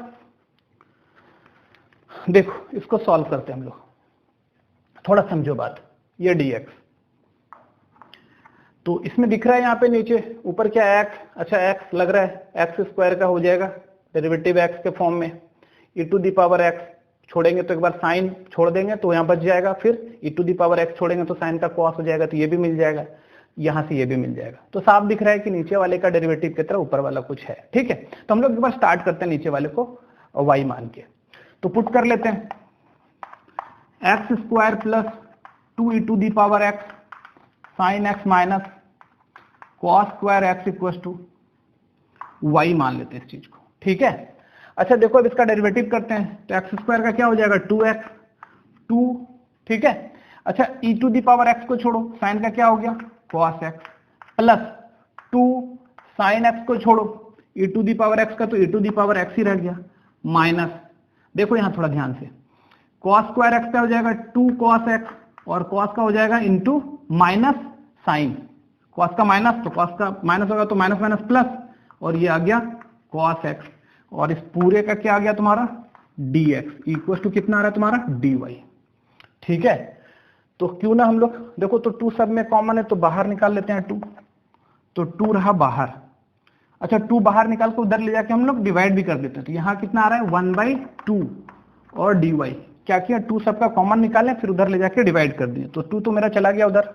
देखो इसको solve करते हैं हम लोग, थोड़ा समझो बात, ये dx, तो इसमें दिख रहा है यहाँ पे नीचे, ऊपर क्या x, अच्छा x लग रहा है x² का हो जाएगा डेरिवेटिव x के फॉर्म में, e to the power x छोड़ेंगे तो एक बार साइन छोड़ देंगे तो यहाँ बच जाएगा, फिर e to the power x छोड़ेंगे तो साइन का कॉस हो जाएगा, तो ये भी मिल जाएगा, यहाँ से ये भी मिल जाएगा। तो साफ दिख रहा है कि नीचे वाले का डेरिवेटिव की तरह ऊपर वाला कुछ है, ठीक है। तो हम लोग एक बार स्टार्ट करते हैं नीचे वाले को y मान के, तो पुट कर लेते हैं x² plus 2e to the power x sine x minus cos square x equal to y मान लेते हैं इस चीज को, ठीक है। अच्छा देखो अब इसका डेरिवेटिव करते हैं, तो x² का क्या हो जाएगा 2x 2, ठीक है। अच्छा e to the power x को छोड़ो, साइन का क्या हो गया cos x plus 2 sine x को छोड़ो e to the power x का, तो e to the power x ही रह गया, माइनस देखो यहां थोड़ा ध्यान से, cos स्क्वायर x का हो जाएगा 2 cos x और cos का हो जाएगा इंटू माइनस साइन, cos का माइनस तो cos का माइनस होगा तो माइनस माइनस प्लस, और ये आ गया cos x, और इस पूरे का क्या आ गया तुम्हारा dx इक्वल टू कितना आ रहा है तुम्हारा dy, ठीक है। तो क्यों ना हम लोग देखो, तो 2 सब में कॉमन है तो बाहर निकाल लेते हैं 2, तो 2 रहा बाहर, अच्छा 2 बाहर निकाल कर उधर ले जाके हम लोग डिवाइड भी कर देते हैं, तो यहाँ कितना आ रहा है 1/2 और dy, क्या किया 2 सबका कॉमन निकालें फिर उधर ले जाके डिवाइड कर दिए, तो 2 तो मेरा चला गया उधर।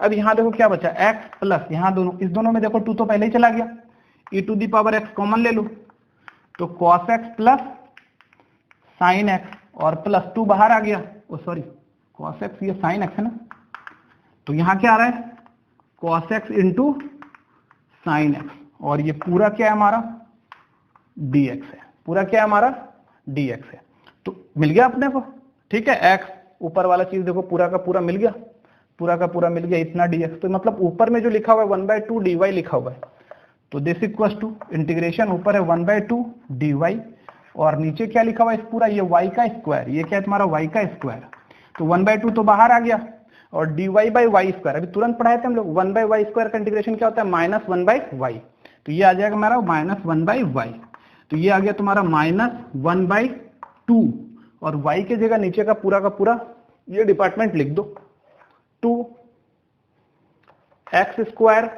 अब यहाँ देखो क्या बचा x प्लस, यहाँ दोनों इस दोनों में देखो 2 तो पहले ही चला गया, e to the power x common ले लो, तो cos x plus sine x और प्लस 2 बाहर आ गया, ओ सॉरी cos x ये साइन x है ना, तो यहाँ क्या आ रहा है cos x into sine x, और ये पूरा क्या है हमारा dx है, पूरा क्या है हमारा dx है, तो मिल गया अपने को, ठीक है। x ऊपर वाला चीज देखो पूरा का पूरा मिल गया, पूरा का पूरा मिल गया इतना dx, तो मतलब ऊपर में जो लिखा हुआ है 1/2 dy लिखा हुआ है, तो दिस इक्वल टू इंटीग्रेशन ऊपर है 1/2 dy और नीचे क्या लिखा हुआ है इस पूरा ये y का स्क्वायर, ये क्या है तुम्हारा y का स्क्वायर, तो 1/2 तो बाहर आ गया और dy बाई वाई स्क्वायर, अभी तुरंत पढ़ाए थे हम लोग 1/y स्क्वायर का इंटीग्रेशन क्या होता है -1/y, तो ये आ जाएगा हमारा -1/y, तो ये आ गया तुम्हारा -1/2 और y के जगह नीचे का पूरा ये डिपार्टमेंट लिख दो 2 x²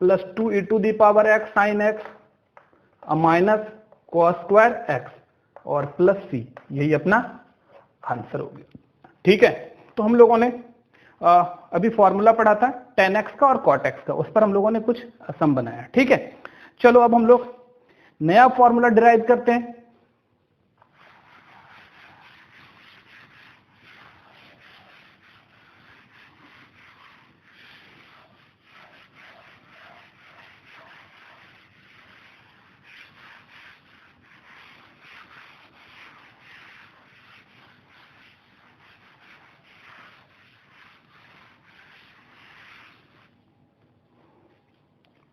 plus 2e⁻x sin x minus cos square x और प्लस c, यही अपना आंसर हो गया। ठीक है, तो हम लोगों ने अभी फॉर्मूला पढ़ा था tan x का और cot x का, उस पर हम लोगों ने कुछ सम बनाया। ठीक है, चलो अब हम लोग नया फॉर्मूला डिराइव करते हैं।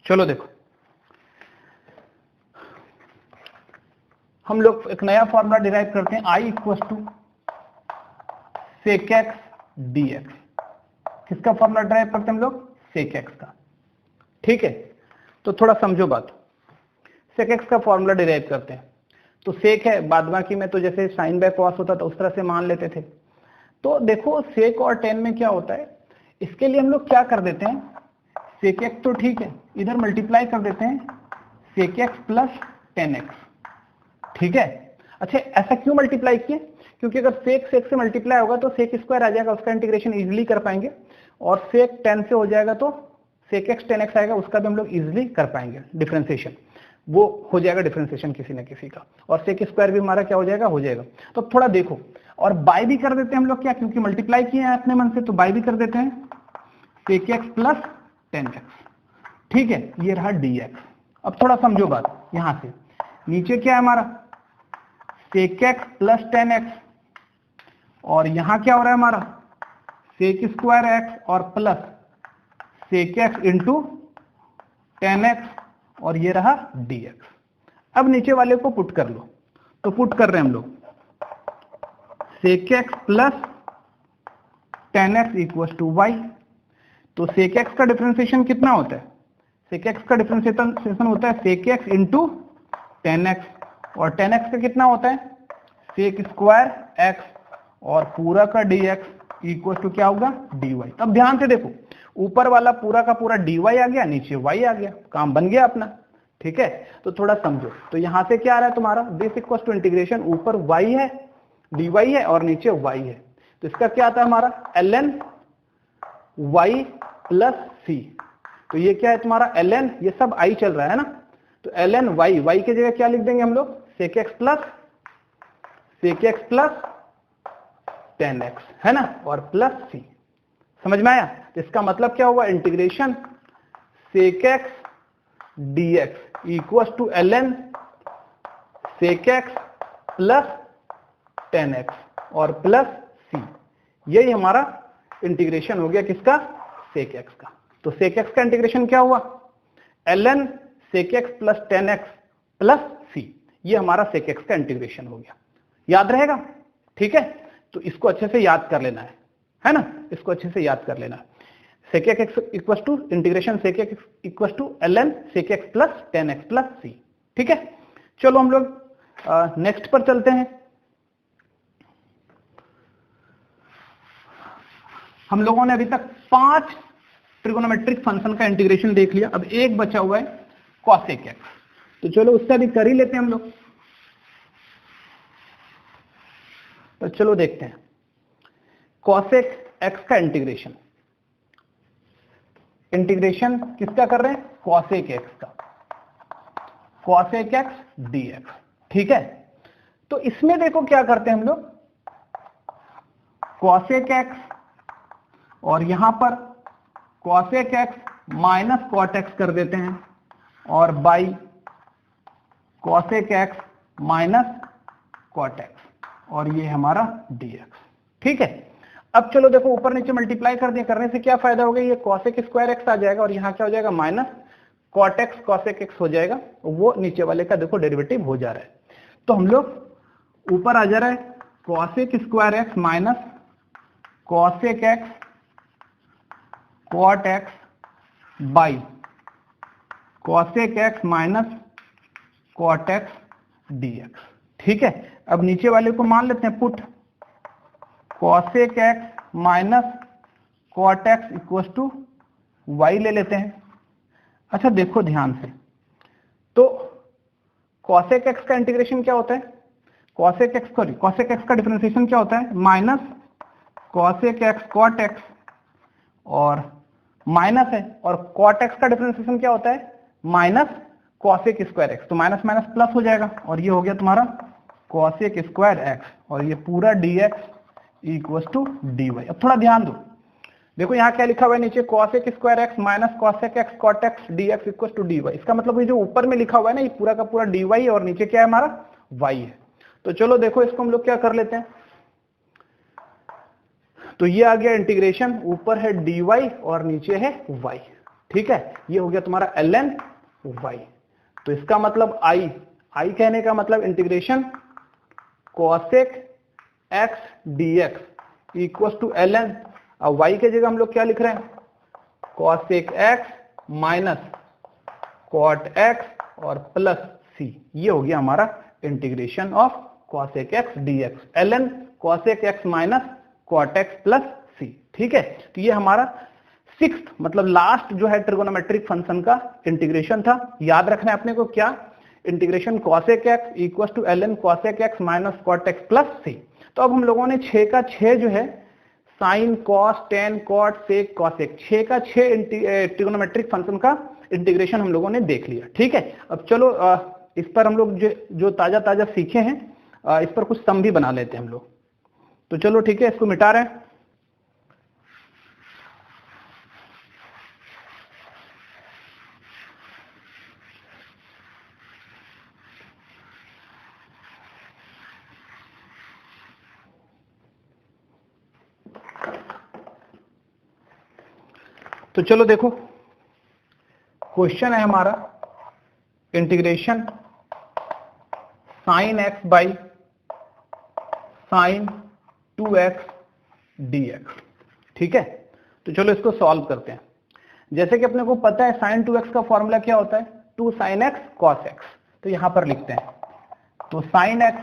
चलो देखो, हम लोग एक नया फॉर्मूला डिराइव करते हैं, I = sec x dx। किसका फॉर्मूला डिराइव करते हैं हम लोग? sec x का। ठीक है, तो थोड़ा समझो बात। sec x का फॉर्मूला डिराइव करते हैं, तो sec है, बाद बाकी में तो जैसे sin बाय cos होता था उस तरह से मान लेते थे। तो देखो sec और tan में क्या होता है, इसके लिए हम लोग क्या कर देते हैं, sec x तो ठीक है, इधर मल्टीप्लाई कर देते हैं sec x plus tan x। ठीक है, अच्छा ऐसा क्यों मल्टीप्लाई किए? क्योंकि अगर sec से मल्टीप्लाई होगा तो sec स्क्वायर आ जाएगा, उसका इंटीग्रेशन इजीली कर पाएंगे, और sec tan से हो जाएगा तो sec x tan x आएगा, उसका भी हम लोग इजीली कर पाएंगे डिफरेंशिएशन, वो हो जाएगा डिफरेंशिएशन किसी न किसी का, और sec स्क्वायर भी हमारा क्या हो जाएगा, हो जाएगा। तो थोड़ा देखो, और बाय भी कर देते हैं हम लोग, क्या, क्योंकि मल्टीप्लाई किए हैं अपने मन से, तो बाय भी कर देते हैं sec x plus tan x। ठीक है, ये रहा dx। अब थोड़ा समझो बात, यहां से नीचे क्या है हमारा, sec x plus tan x, और यहां क्या हो रहा है हमारा, sec स्क्वायर x और plus sec x into tan x, और ये रहा dx। अब नीचे वाले को पुट कर लो, तो पुट कर रहे हैं हम लोग sec x plus tan x equal to y। तो sec x का डिफरेंशिएशन कितना होता है, sec x का डिफरेंशिएशन होता है sec x into tan x, और tan x का कितना होता है, sec स्क्वायर x और पूरा का dx इक्वल टू क्या होगा, dy। अब ध्यान से देखो, ऊपर वाला पूरा का पूरा dy आ गया, नीचे y आ गया, काम बन गया अपना। ठीक है, तो थोड़ा समझो, तो यहां से क्या आ रहा है तुम्हारा, दिस इक्वल टू इंटीग्रेशन, ऊपर y है, dy है, और नीचे y है, तो इसका क्या आता है हमारा ln y प्लस c। तो ये क्या है तुम्हारा ln, ये सब i चल रहा है ना, तो ln y की जगह क्या लिख देंगे हम लोग, sec x plus tan x, है ना, और प्लस c। समझ में आया? तो इसका मतलब क्या हुआ, integration sec x dx equal to ln sec x plus tan x और प्लस c। यही हमारा इंटीग्रेशन हो गया किसका, sec x का। तो sec x का इंटीग्रेशन क्या हुआ, ln sec x plus tan x plus c, ये हमारा sec x का इंटीग्रेशन हो गया। याद रहेगा? ठीक है, तो इसको अच्छे से याद कर लेना है ना, इसको अच्छे से याद कर लेना है। sec x equal to integration sec x equal to ln sec x plus tan x plus c। ठीक है, चलो हम लोग नेक्स्ट पर चलते हैं। हम लोगों ने अभी तक 5 ट्रिगोनोमेट्रिक फंक्शन का इंटीग्रेशन देख लिया, अब एक बचा हुआ है cosec x, तो चलो उसका भी कर ही लेते हैं हम लोग। तो चलो देखते हैं cosec x का इंटीग्रेशन किसका कर रहे हैं, cosec x का, cosec x dx। ठीक है, तो इसमें देखो क्या करते हैं हम लोग, cosec x और यहां पर cosec x minus cot x कर देते हैं, और by cosec x minus cot x, और ये हमारा dx। ठीक है, अब चलो देखो ऊपर नीचे मल्टीप्लाई कर दिया, करने से क्या फायदा होगा, ये cosec स्क्वायर x आ जाएगा, और यहाँ क्या हो जाएगा, minus cot x cosec x हो जाएगा, वो नीचे वाले का देखो डेरिवेटिव हो जा रहा है। तो हम लोग ऊपर आ जा रहा है cosec square x minus cosec x cot x by cosec x minus cot x dx। ठीक है, अब नीचे वाले को मान लेते हैं put cosec x minus cot x equal to y ले लेते हैं। अच्छा देखो ध्यान से, तो cosec x का इंटीग्रेशन क्या होता है, cosec x का डिफरेंशिएशन क्या होता है, minus cosec x cot x, और माइनस है, और cot x का डिफरेंशिएशन क्या होता है, माइनस cosec स्क्वायर x, तो माइनस माइनस प्लस हो जाएगा, और ये हो गया तुम्हारा cosec स्क्वायर x, और ये पूरा dx इक्वल टू dy। अब थोड़ा ध्यान दो, देखो यहाँ क्या लिखा हुआ है नीचे, cosec square x minus cosec x cot x dx equal to dy। इसका मतलब ये जो ऊपर में लिखा हुआ है ना, ये पूरा का पूरा dy है, और नीचे क्या है हमारा y है। तो चलो देखो इसको हम लोग क्या कर लेते हैं, तो ये आ गया इंटीग्रेशन, ऊपर है dy और नीचे है y, ठीक है, ये हो गया तुम्हारा ln y। तो इसका मतलब I कहने का मतलब integration cosec x dx equal to ln, अब y के जगह हम लोग क्या लिख रहे हैं, cosec x minus cot x और प्लस c, ये हो गया हमारा integration of cosec x dx ln cosec x minus cot x plus c, ठीक है। तो ये हमारा सिक्स्थ मतलब लास्ट जो है ट्रिगोनोमेट्रिक फंक्शन का इंटीग्रेशन था। याद रखना है अपने को क्या, integration cosec x equal to ln cosec x minus cot x plus c। तो अब हम लोगों ने 6 का 6 जो है sine cos tan cot sec cosec 6 का 6 ट्रिगोनोमेट्रिक फंक्शन का इंटीग्रेशन हम लोगों ने देख लिया, ठीक है। अब चलो इस पर हम लोग जो ताजा ताजा सीखे हैं इस पर कुछ सम भी बना लेते हैं हम लोग। तो चलो ठीक है, इसको मिटा रहे हैं। तो चलो देखो, क्वेश्चन है हमारा integration sine x by sine 2x dx, ठीक है। तो चलो इसको सॉल्व करते हैं। जैसे कि अपने को पता है साइन 2x का फॉर्मूला क्या होता है, 2 sin x cos x, तो यहां पर लिखते हैं, तो साइन x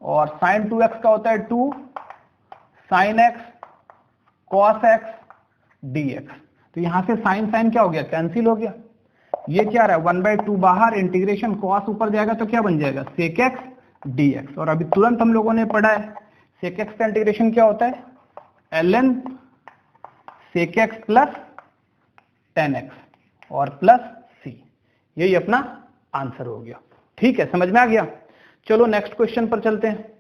और साइन 2x का होता है 2 sin x cos x dx। तो यहां से साइन साइन क्या हो गया, कैंसिल हो गया। ये क्या रहा है 1/2 बाहर, इंटीग्रेशन cos ऊपर जाएगा तो क्या बन जाएगा sec x dx। और अभी तुरंत हम लोगों ने पढ़ा है sec x का इंटीग्रेशन क्या होता है ln sec x plus tan x और प्लस c, यही अपना आंसर हो गया, ठीक है, समझ में आ गया। चलो नेक्स्ट क्वेश्चन पर चलते हैं।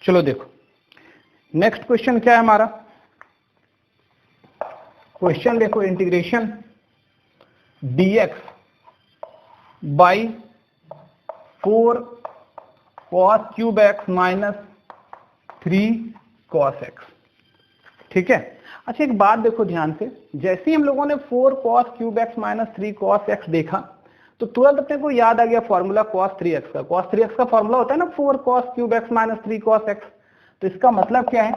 चलो देखो नेक्स्ट क्वेश्चन क्या है हमारा, क्वेश्चन देखो integration dx by 4 cos cube x minus 3 cos x, ठीक है। अच्छा एक बात देखो ध्यान से, जैसे ही हम लोगों ने 4 cos cube x minus 3 cos x देखा तो तुरंत अपने को याद आ गया फॉर्मूला cos 3x का। cos 3x का फॉर्मूला होता है ना 4 cos cube x minus 3 cos x। तो इसका मतलब क्या है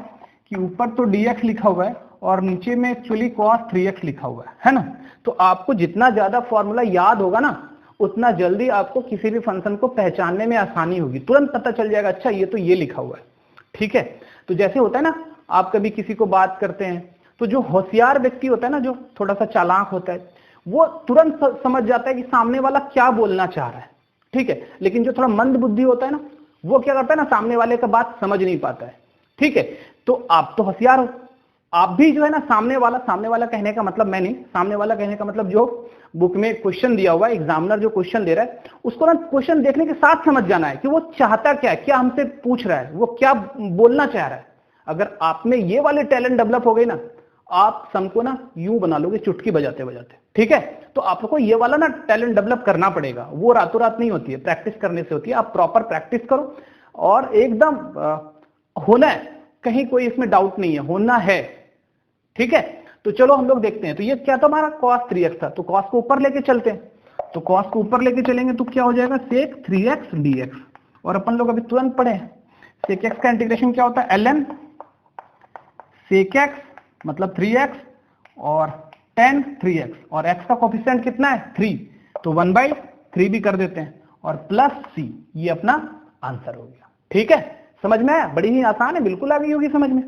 कि ऊपर तो dx लिखा हुआ है और नीचे में एक्चुअली cos 3x लिखा हुआ है ना। तो आपको जितना ज्यादा फॉर्मूला याद होगा ना उतना जल्दी आपको किसी भी फंक्शन को पहचानने में आसानी होगी, तुरंत पता चल जाएगा अच्छा ये तो ये लिखा हुआ है, ठीक है। तो जैसे होता है ना, आप कभी किसी को बात करते हैं तो जो होशियार व्यक्ति होता है ना, जो थोड़ा सा चालाक होता है, वो तुरंत समझ जाता है कि सामने वाला क्या बोलना चाह रहा है, ठीक है। लेकिन जो थोड़ा मंद बुद्धि होता है ना, वो क्या करता है ना, सामने वाले का बात समझ नहीं पाता है, ठीक है। तो आप तो होशियार हो, आप भी जो है ना सामने वाला कहने का मतलब मैं नहीं, सामने वाला कहने का मतलब जो बुक में क्वेश्चन दिया हुआ है, एग्जामिनर जो क्वेश्चन दे रहा है उसको ना क्वेश्चन देखने के साथ समझ जाना है कि वो चाहता क्या है, क्या हमसे पूछ रहा है, वो क्या बोलना चाह रहा है। अगर आप में ये वाले टैलेंट डेवलप हो गई ना, आप सबको ना यूं बना लोगे चुटकी बजाते बजाते, ठीक है। तो आपको ये वाला ना टैलेंट डेवलप करना पड़ेगा, वो रातों रात नहीं होती है, प्रैक्टिस करने से होती है। आप प्रॉपर प्रैक्टिस करो और एकदम होना है, कहीं कोई इसमें डाउट नहीं है, होना है, ठीक है। तो चलो हम लोग देखते हैं। तो ये क्या था हमारा cos 3x था, तो cos को ऊपर लेके चलते हैं, तो cos को ऊपर लेके चलेंगे तो क्या हो जाएगा sec 3x dx। और अपन लोग अभी तुरंत पढ़े sec x का इंटीग्रेशन क्या होता है ln sec x मतलब 3x और tan 3x, और x का कोफिशिएंट कितना है 3, तो 1/3 भी कर देते हैं और प्लस c, ये अपना आंसर हो गया। ठीक है, समझ में आया? बड़ी ही आसान है, बिल्कुल आ गई होगी समझ में।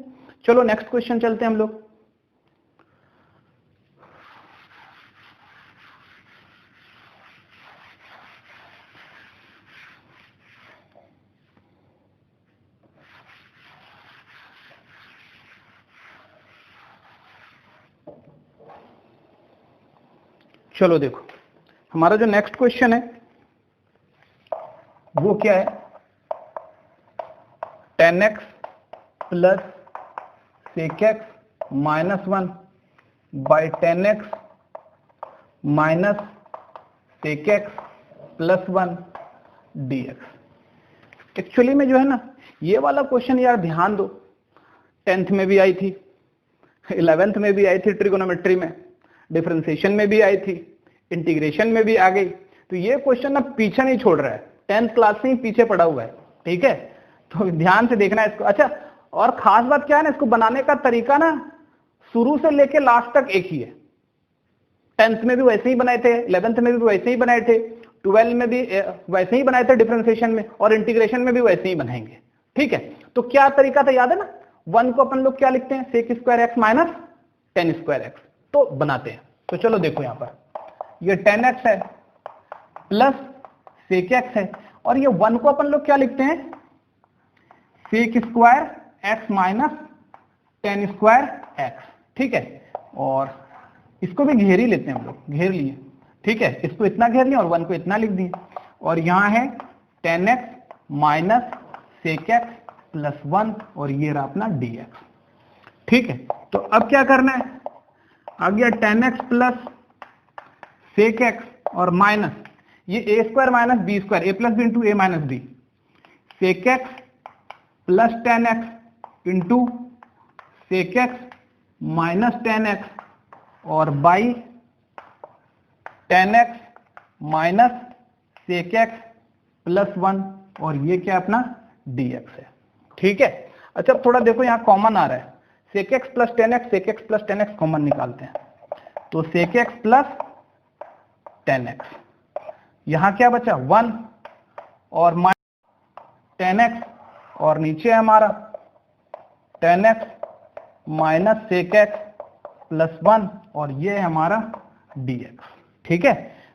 चलो नेक्स्ट क्वेश्चन चलते हैं हम लोग। चलो देखो, हमारा जो नेक्स्ट क्वेश्चन है वो क्या है, 10x plus sec x minus 1 by 10x minus sec x plus 1 dx। Actually में जो है ना, ये वाला क्वेश्चन यार ध्यान दो, 10th में भी आई थी, 11th में भी आई थी, ट्रिगोनोमेट्री में, डिफरेंशिएशन में भी आई थी, इंटीग्रेशन में भी आ गई। तो ये क्वेश्चन ना पीछे नहीं छोड़ रहा है, 10th क्लास से ही पीछे पड़ा हुआ है। ठीक है, तो ध्यान से देखना है इसको। अच्छा, और खास बात क्या है ना, इसको बनाने का तरीका ना शुरू से लेके लास्ट तक एक ही है। 10th में भी वैसे ही बनाए थे, 11th में भी वैसे ही बनाए थे, 12 में भी वैसे ही बनाए थे डिफरेंशिएशन में, और इंटीग्रेशन में भी वैसे ही बनाएंगे। ठीक है, तो क्या तरीका था याद है ना, 1 को अपन लोग क्या लिखते हैं, sec square x minus tan square x, तो बनाते हैं। तो चलो देखो यहां पर, ये 10x है प्लस sec x है, और ये 1 को अपन लोग क्या लिखते हैं, sec square x minus tan square x। ठीक है, और इसको भी घेर ही लेते हैं हम लोग, घेर लिए। ठीक है, इसको इतना घेर लिया और 1 को इतना लिख दिए, और यहां है 10x minus sec x plus 1, और ये रहा अपना dx। ठीक है, तो अब क्या करना है, आ गया 10x प्लस sec x और माइनस ये a square minus b square, a plus b into a minus b, sec x plus 10x into sec x minus 10x और by 10x minus sec x plus 1, और ये क्या अपना dx है। ठीक है, अच्छा थोड़ा देखो यहाँ कॉमन आ रहा है, sec x plus 10x, sec x plus 10x common निकालते हैं, तो sec x प्लस 10x, यहां क्या बचा 1 और माइनस 10x, और नीचे है हमारा 10x minus sec x plus 1, और ये है हमारा dx। ठीक है,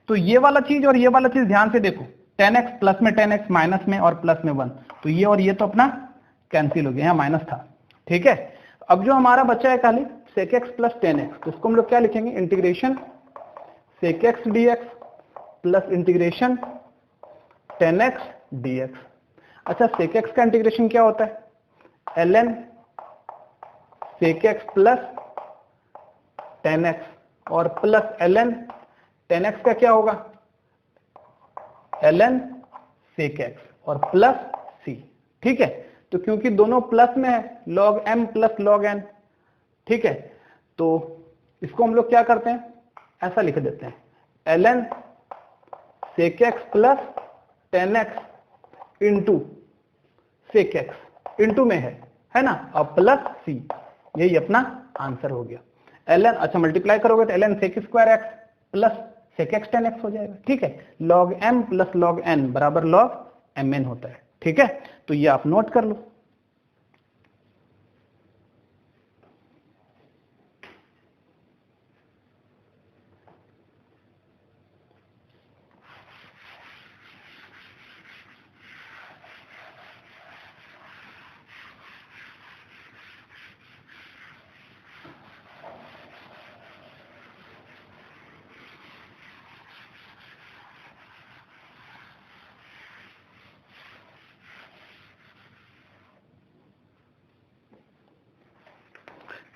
तो ये वाला चीज और ये वाला चीज ध्यान से देखो, 10x प्लस में 10x माइनस में और प्लस में 1, तो ये और ये तो अपना कैंसिल हो गया, यहाँ माइनस था। ठीक है, अब जो हमारा बचा है खाली sec x प्लस 10x, तो इसको हम लोग क्या लिखेंगे, integration sec x dx plus integration 10x dx। अच्छा, sec x का इंटीग्रेशन क्या होता है, ln sec x plus 10x, और प्लस ln 10x का क्या होगा, ln sec x और प्लस c। ठीक है, तो क्योंकि दोनों प्लस में है, log m plus log n। ठीक है, तो इसको हम लोग क्या करते हैं, ऐसा लिख देते हैं, ln sec x plus 10x into sec x, into में है ना, और प्लस c, यही अपना आंसर हो गया। ln, अच्छा मल्टीप्लाई करोगे तो ln sec square x plus sec x tan x हो जाएगा। ठीक है, log m plus log n बराबर log mn होता है। ठीक है, तो ये आप नोट कर लो।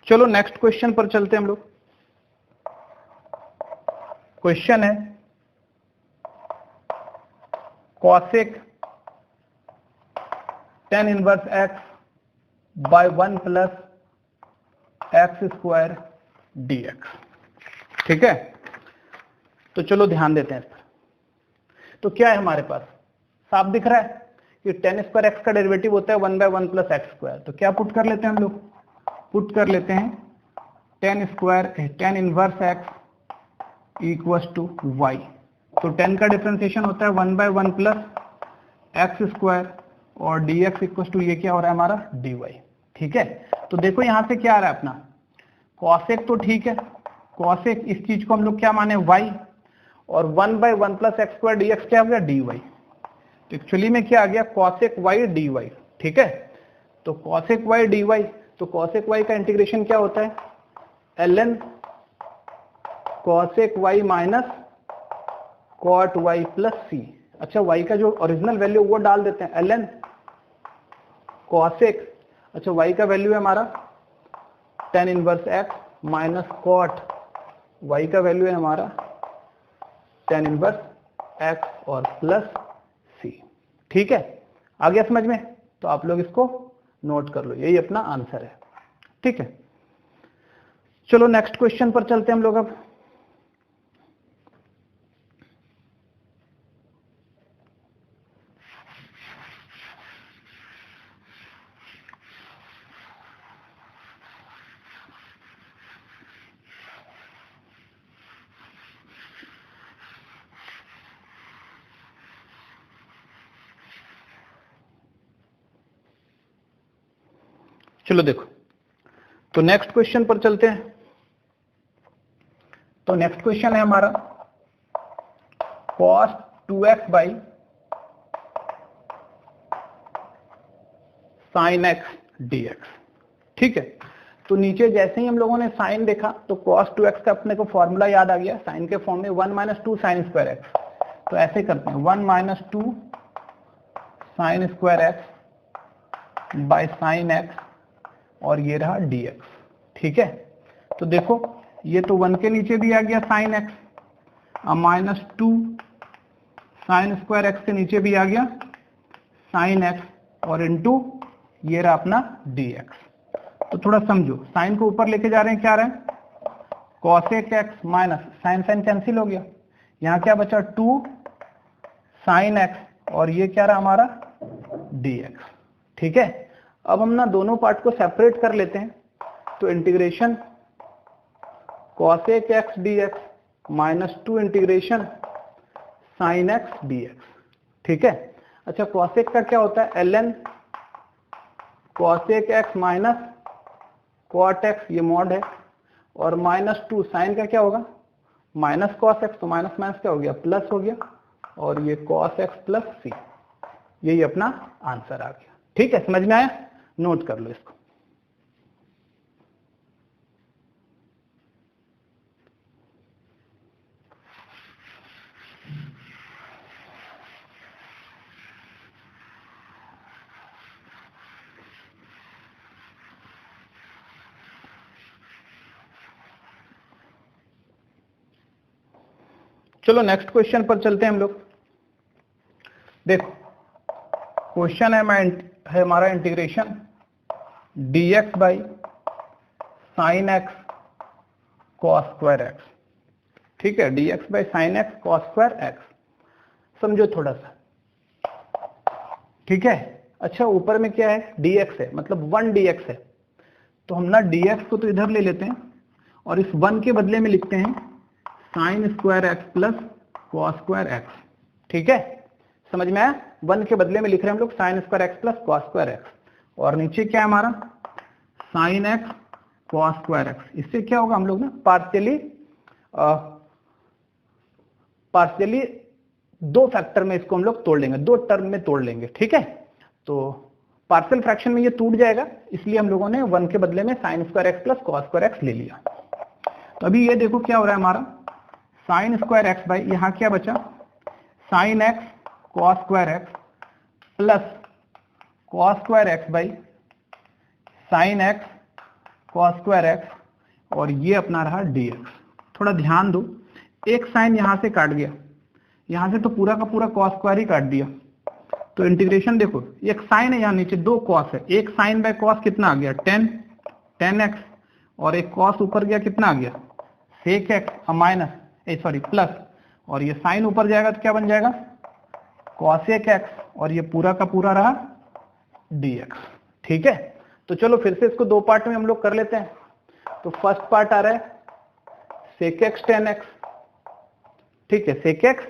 चलो नेक्स्ट क्वेश्चन पर चलते हैं हम लोग। क्वेश्चन है cosec tan inverse x by 1 plus x square dx। ठीक है, तो चलो ध्यान देते हैं इस पर। तो क्या है हमारे पास, साफ दिख रहा है कि tan स्क्वायर x का डेरिवेटिव होता है 1 बाय 1 प्लस एक्स स्क्वायर। तो क्या पुट कर लेते हैं हम लोग, पुट कर लेते हैं tan inverse x equals to y। तो tan का डिफरेंशिएशन होता है 1 बाय 1 प्लस एक्स स्क्वायर और dx इक्वल टू ये क्या हो रहा है हमारा dy। ठीक है, तो देखो यहां से क्या आ रहा है अपना cosec, तो ठीक है cosec इस चीज को हम लोग क्या माने y, और 1/1 + x² dx क्या हो गया dy। तो एक्चुअली में क्या आ गया cosec y dy। ठीक है, तो cosec y dy, तो cosec y का इंटीग्रेशन क्या होता है ln cosec y minus cot y plus c। अच्छा y का जो ओरिजिनल वैल्यू वो डाल देते हैं ln cosec, अच्छा y का वैल्यू है हमारा tan inverse x minus cot, y का वैल्यू है हमारा tan इनवर्स x और प्लस c। ठीक है, आ गया समझ में? तो आप लोग इसको नोट कर लो, यही अपना आंसर है। ठीक है, चलो नेक्स्ट क्वेश्चन पर चलते हैं हम लोग अब। चलो देखो, तो नेक्स्ट क्वेश्चन पर चलते हैं। तो नेक्स्ट क्वेश्चन है हमारा cos 2x by sin x dx। ठीक है, तो नीचे जैसे ही हम लोगों ने साइन देखा तो cos 2x का अपने को फॉर्मूला याद आ गया, साइन के फॉर्म में 1 - 2 sin स्क्वायर x। तो ऐसे करते हैं 1 - 2 sin square x by sine x, और ये रहा dx। ठीक है, तो देखो ये तो 1 के नीचे भी आ गया sin x, -2 sin square x के नीचे भी आ गया sin x, और इनटू ये रहा अपना dx। तो थोड़ा समझो, साइन को ऊपर लेके जा रहे हैं, क्या रहे हैं cosec x minus sine sine cancel हो गया, यहाँ क्या बचा 2 sin x, और ये क्या रहा हमारा dx। ठीक है, अब हम ना दोनों पार्ट को सेपरेट कर लेते हैं, तो integration cosec x dx -2 integration sin x dx। ठीक है, अच्छा cosec का क्या होता है ln cosec x minus cot x, ये मॉड है, और -2 साइन का क्या होगा माइनस cos x, तो माइनस माइनस क्या हो गया प्लस हो गया, और ये cos x प्लस c। यही अपना आंसर आ गया। ठीक है, समझ में आया? नोट कर लो इसको। चलो नेक्स्ट क्वेश्चन पर चलते हैं हम लोग। देखो क्वेश्चन है हमारा integration dx by sine x cos square x. ठीक है, dx by sine x cos square x. समझो थोड़ा सा, ठीक है। अच्छा ऊपर में क्या है dx है, मतलब 1 dx है, तो हम ना dx को तो इधर ले लेते हैं और इस 1 के बदले में लिखते हैं sine square x plus cos square x. ठीक है, समझ में आया? 1 के बदले में लिख रहे हैं हम लोग sine square x plus cos square x, और नीचे क्या है हमारा sine x cos square x. इससे क्या होगा, हम लोग ना पार्शियली 2 फैक्टर में इसको हम लोग तोड़ लेंगे, 2 टर्म में तोड़ लेंगे। ठीक है, तो पार्शियल फ्रैक्शन में ये टूट जाएगा, इसलिए हम लोगों ने 1 के बदले में sine square x plus cos square x ले लिया। तो अभी ये देखो क्या हो रहा है हमारा साइन स्क्वायर एक्स बाई यहाँ क्या बचा sine x cos square x plus cos square x by sine x cos square x, और ये अपना रहा dx। थोड़ा ध्यान दो, एक साइन यहां से काट गया, यहां से तो पूरा का पूरा कॉस स्क्वायर ही काट दिया, तो इंटीग्रेशन देखो एक साइन है यहाँ नीचे 2 कॉस है, एक साइन बाय कॉस कितना आ गया 10 x, और एक कॉस ऊपर गया कितना आ गया सेक एक्स माइनस प्लस, और ये साइन ऊपर जाएगा तो क्या बन जाएगा कॉसेक एक्स, और ये पूरा का पूरा रहा dx। ठीक है, तो चलो फिर से इसको 2 पार्ट में हम लोग कर लेते हैं। तो फर्स्ट पार्ट आ रहा है सेक एक्स 10x। ठीक है, सेक एक्स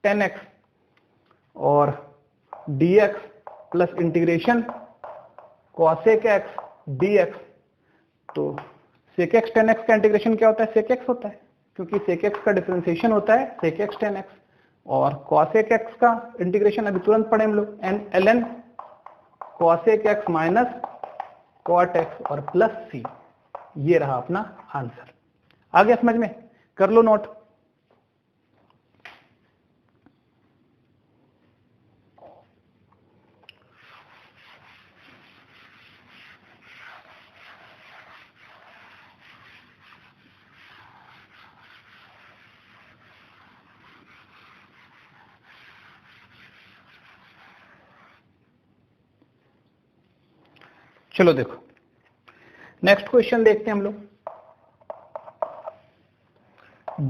10x और dx plus integration cosec x dx। तो sec x tan x का इंटीग्रेशन क्या होता है, sec x होता है, क्योंकि sec x का डिफरेंशिएशन होता है sec x tan x। और cosec x का इंटीग्रेशन अभी तुरंत पढ़े हम लोग, ln cosec x minus cot x और प्लस c। ये रहा अपना आंसर। आ गया समझ में, कर लो नोट। चलो देखो नेक्स्ट क्वेश्चन देखते हैं हम लोग।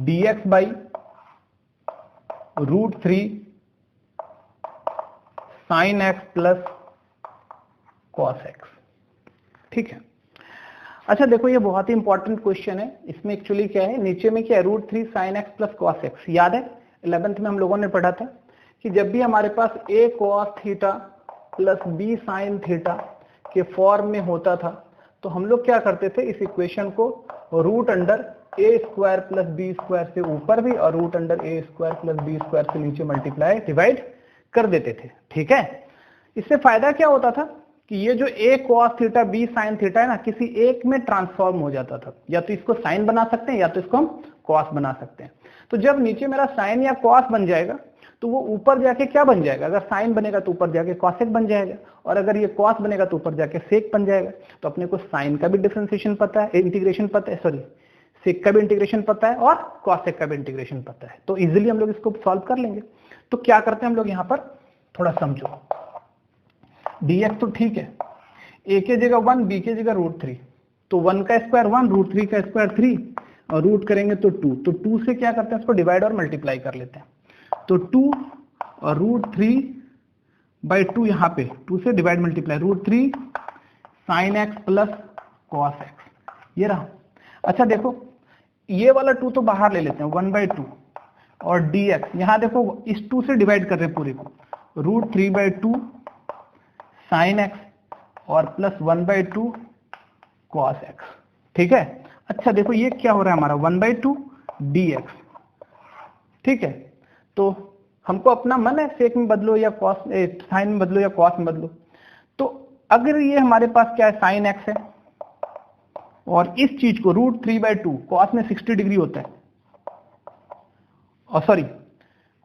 dx by √3 sin x plus cos x। ठीक है, अच्छा देखो ये बहुत ही इंपॉर्टेंट क्वेश्चन है। इसमें एक्चुअली क्या है, नीचे में क्या है, √3 sin x plus cos x। याद है 11th में हम लोगों ने पढ़ा था कि जब भी हमारे पास a cos theta plus b sin theta के फॉर्म में होता था तो हम लोग क्या करते थे, इस इक्वेशन को root under a square plus b square से ऊपर भी और root under a square plus b square से नीचे मल्टीप्लाई डिवाइड कर देते थे। ठीक है, इससे फायदा क्या होता था कि ये जो a cos theta b sin theta है ना, किसी एक में ट्रांसफॉर्म हो जाता था। या तो इसको साइन बना सकते हैं या तो इसको हम cos बना सकते हैं। तो जब नीचे मेरा साइन या cos बन जाएगा तो वो ऊपर जाके क्या बन जाएगा, अगर साइन बनेगा तो ऊपर जाके cosec बन जाएगा, और अगर ये cos बनेगा तो ऊपर जाके sec बन जाएगा। तो अपने को साइन का भी डिफरेंशिएशन पता है, इंटीग्रेशन पता है, सॉरी sec का भी इंटीग्रेशन पता है और cosec का भी इंटीग्रेशन पता है, तो इजीली हम लोग इसको सॉल्व कर लेंगे। तो क्या करते हैं हम लोग यहाँ पर, थोड़ा समझो। dx तो ठीक है, a के जगह 1, b के जगह √3, तो 1 का स्क्वायर 1, √3 का स्क्वायर 3 और रूट करेंगे तो 2। तो 2 से क्या करते हैं, इसको डिवाइड और मल्टीप्लाई कर लेते हैं। तो 2 और √3/2 यहाँ पे 2 से divide multiply, √3 sin x plus cos x, ये रहा। अच्छा देखो ये वाला 2 तो बाहर ले लेते हैं, 1/2 और dx यहाँ देखो इस 2 से डिवाइड कर रहे हैं पूरे को, √3/2 sin x और प्लस 1/2 cos x। ठीक है, अच्छा देखो ये क्या हो रहा है हमारा 1/2 dx। ठीक है, तो हमको अपना मन है सेक में बदलो या कॉस, साइन में बदलो या कॉस में बदलो। तो अगर ये हमारे पास क्या है, साइन एक्स है और इस चीज को √3/2, कॉस में 60 डिग्री होता है, और सॉरी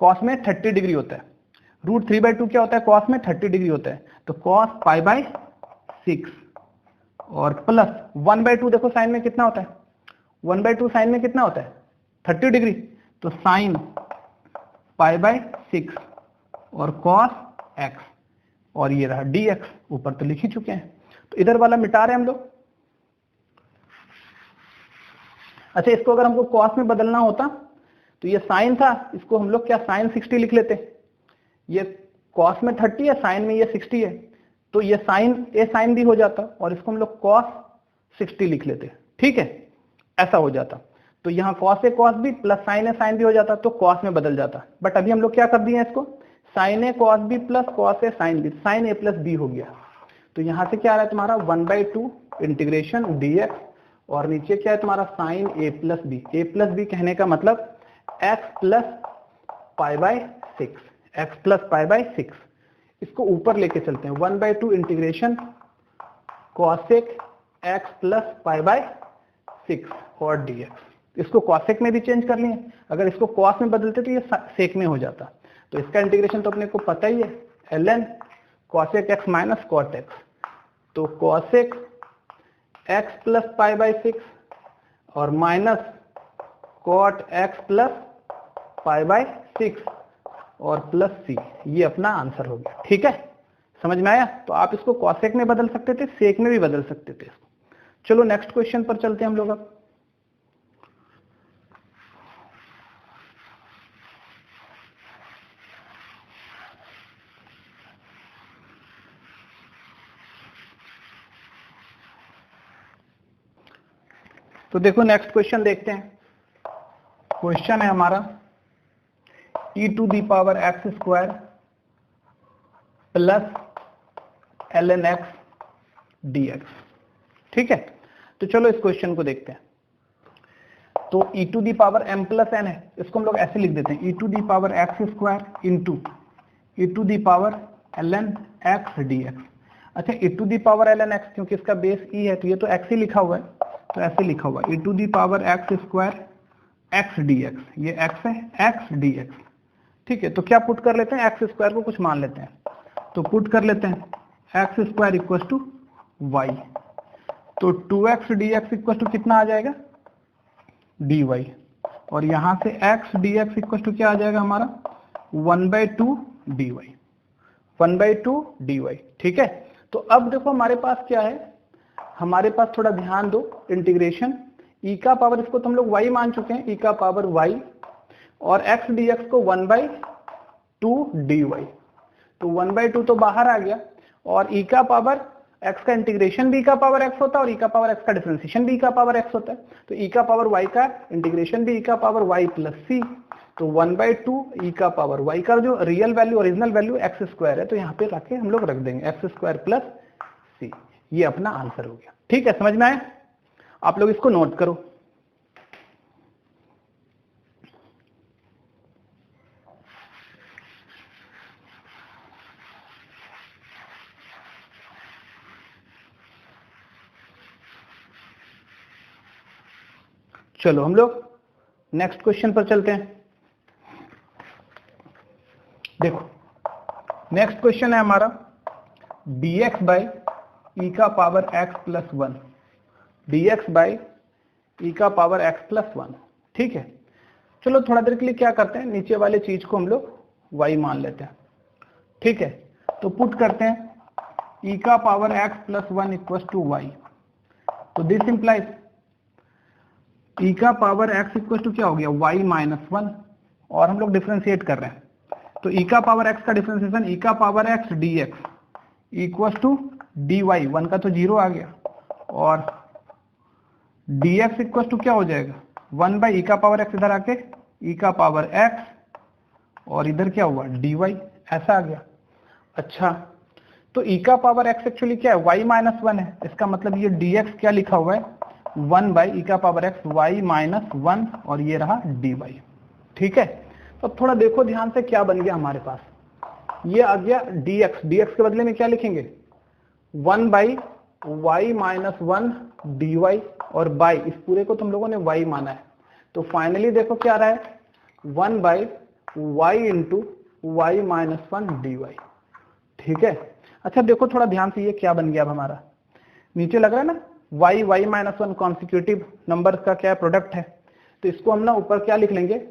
कॉस में 30 डिग्री होता है। √3/2 क्या होता है, कॉस में 30 डिग्री होता है, तो कॉस π/6 और प्लस 1/2, देखो साइन में कितना होता है, 1/2 साइन में कितना होता है 30 डिग्री, तो साइन π/6 और cos x और ये रहा dx। ऊपर तो लिख ही चुके हैं, तो इधर वाला मिटा रहे हैं हम लोग। अच्छा इसको अगर हमको cos में बदलना होता तो ये साइन था, इसको हम लोग क्या साइन 60 लिख लेते। ये cos में 30 है, साइन में ये 60 है, तो ये साइन ए साइन भी हो जाता और इसको हम लोग cos 60 लिख लेते। ठीक है, ऐसा हो जाता। तो यहाँ cos ए cos b प्लस साइन ए साइन भी हो जाता, तो cos में बदल जाता। बट अभी हम लोग क्या कर दिए इसको, साइन ए cos b प्लस cos ए साइन b, साइन ए प्लस b हो गया। तो यहाँ से क्या आ रहा है तुम्हारा 1/2 इंटीग्रेशन dx और नीचे क्या है तुम्हारा sine a plus b। a plus b कहने का मतलब x प्लस π/6, x प्लस π/6। इसको ऊपर लेके चलते हैं, 1/2 इंटीग्रेशन cosec x प्लस π/6 और dx। इसको cosec में भी चेंज कर लिए, अगर इसको cos में बदलते तो ये sec में हो जाता। तो इसका इंटीग्रेशन तो अपने को पता ही है, ln cosec x minus cot x। तो cosec x प्लस π/6 और माइनस cot x प्लस π/6 और प्लस c, ये अपना आंसर हो गया। ठीक है, समझ में आया। तो आप इसको cosec में बदल सकते थे, sec में भी बदल सकते थे इसको। चलो नेक्स्ट क्वेश्चन पर चलते हैं हम लोग अब। तो देखो नेक्स्ट क्वेश्चन देखते हैं। क्वेश्चन है हमारा e⁴ x² plus ln x dx। ठीक है, तो चलो इस क्वेश्चन को देखते हैं। तो e to the power m plus n है, इसको हम लोग ऐसे लिख देते हैं, e to the power x square into e to the power ln x dx। अच्छा, e to the power ln x, क्योंकि इसका बेस e है तो ये तो x ही लिखा हुआ है, तो ऐसे लिखा हुआ है e to the power x square x dx, ये x है, x dx। ठीक है, तो क्या पुट कर लेते हैं, एक्स स्क्वायर को कुछ मान लेते हैं, तो पुट कर लेते हैं x square equal to y, तो 2x dx इक्वल टू कितना आ जाएगा, dy, और यहां से x dx इक्वल टू क्या आ जाएगा हमारा 1/2 dy, 1/2 dy। ठीक है, तो अब देखो हमारे पास क्या है, हमारे पास थोड़ा ध्यान दो, इंटीग्रेशन e का पावर, इसको तो हम लोग y मान चुके हैं, e का पावर y, और x dx को 1/2 dy, तो 1/2 तो बाहर आ गया, और e का पावर x का इंटीग्रेशन भी e का पावर x होता है, और e का पावर x का डिफरेंशिएशन भी e का पावर x होता है, तो e का पावर y का इंटीग्रेशन भी e का पावर y प्लस c, तो 1/2 e का पावर y का जो real value, original value x square है, तो यहाँ पे रख के हम लोग रख देंगे x स्क्वायर प्लस c, ये अपना आंसर हो गया। ठीक है, समझ में आया, आप लोग इसको नोट करो। चलो हम लोग नेक्स्ट क्वेश्चन पर चलते हैं। देखो नेक्स्ट क्वेश्चन है हमारा dx बाई ई का power x plus 1, dx by e का पावर x प्लस 1। ठीक है, चलो थोड़ा देर के लिए क्या करते हैं, नीचे वाले चीज को हम लोग y मान लेते हैं। ठीक है, तो पुट करते हैं e का power x plus 1 equal to y, तो दिस इंप्लाइज e का पावर x इक्वल टू क्या हो गया y माइनस 1, और हम लोग डिफरेंशिएट कर रहे हैं, तो e का पावर x का डिफरेंशिएशन e का power x dx equal to dy, 1 का तो 0 आ गया, और dx इक्वल टू क्या हो जाएगा 1 बाई ई का पावर x, इधर आके e का पावर x, और इधर क्या हुआ dy, ऐसा आ गया। अच्छा, तो e का पावर x एक्चुअली क्या है y माइनस 1 है, इसका मतलब ये dx क्या लिखा हुआ है 1 बाई ई का पावर x y माइनस 1, और ये रहा dy। ठीक है, तो थोड़ा देखो ध्यान से क्या बन गया हमारे पास, ये आ गया dx, dx के बदले में क्या लिखेंगे 1 बाई y माइनस 1 dy, और बाई इस पूरे को तुम लोगों ने y माना है, तो फाइनली देखो क्या आ रहा है 1 by y into y minus 1 dy। ठीक है, अच्छा देखो थोड़ा ध्यान से, ये क्या बन गया अब हमारा, नीचे लग रहा है ना y माइनस 1 कॉन्सिक्यूटिव नंबर का क्या प्रोडक्ट है, तो इसको हम ना ऊपर क्या लिख लेंगे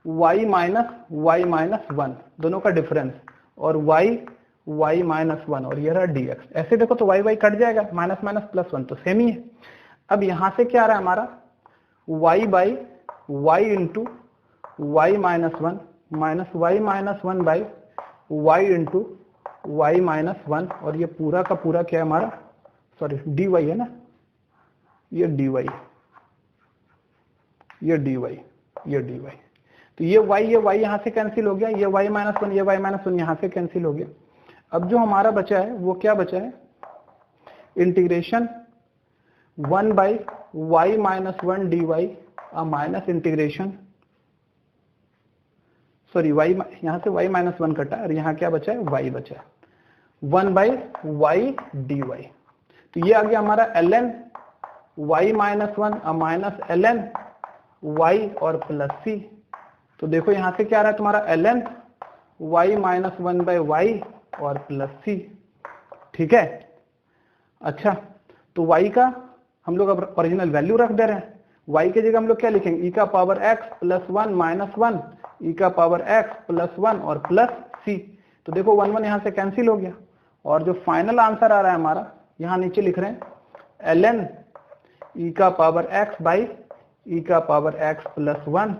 y माइनस 1, दोनों का डिफरेंस, और y माइनस 1, और ये रहा dx। ऐसे देखो तो y कट जाएगा, माइनस माइनस प्लस 1 तो सेम ही है। अब यहां से क्या आ रहा है हमारा y by y into y minus 1 minus y minus 1 by y into y minus 1, और ये पूरा का पूरा क्या है हमारा, सॉरी dy है ना, ये dy, ये dy, ये dy, तो ये y यहां से कैंसिल हो गया, ये y माइनस 1, ये y माइनस 1 यहां से कैंसिल हो गया। अब जो हमारा बचा है वो क्या बचा है, integration 1 by y minus 1 dy minus integration, sorry y यहां से y माइनस 1 कटा, और यहाँ क्या बचा है y बचा है 1 बाई वाई dy, तो ये आ गया हमारा ln y minus 1 minus ln y और प्लस c। तो देखो यहां से क्या आ रहा है तुम्हारा ln y minus 1 by y और प्लस c। ठीक है, अच्छा तो y का हम लोग अब ओरिजिनल वैल्यू रख दे रहे हैं, y की जगह हम लोग क्या लिखेंगे e का power x plus 1 minus 1 e का पावर x प्लस 1 और प्लस c। तो देखो 1 1 यहां से कैंसिल हो गया, और जो फाइनल आंसर आ रहा है हमारा, यहां नीचे लिख रहे हैं ln e का पावर x बाई e का पावर x प्लस 1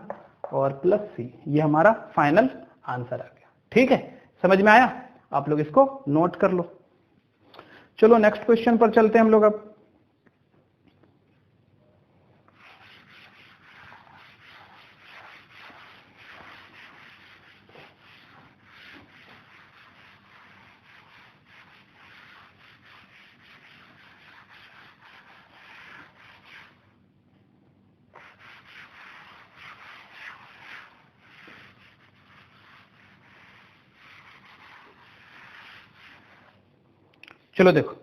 और प्लस c, ये हमारा फाइनल आंसर आ गया। ठीक है, समझ में आया, आप लोग इसको नोट कर लो। चलो नेक्स्ट क्वेश्चन पर चलते हैं हम लोग अब। चलो देखो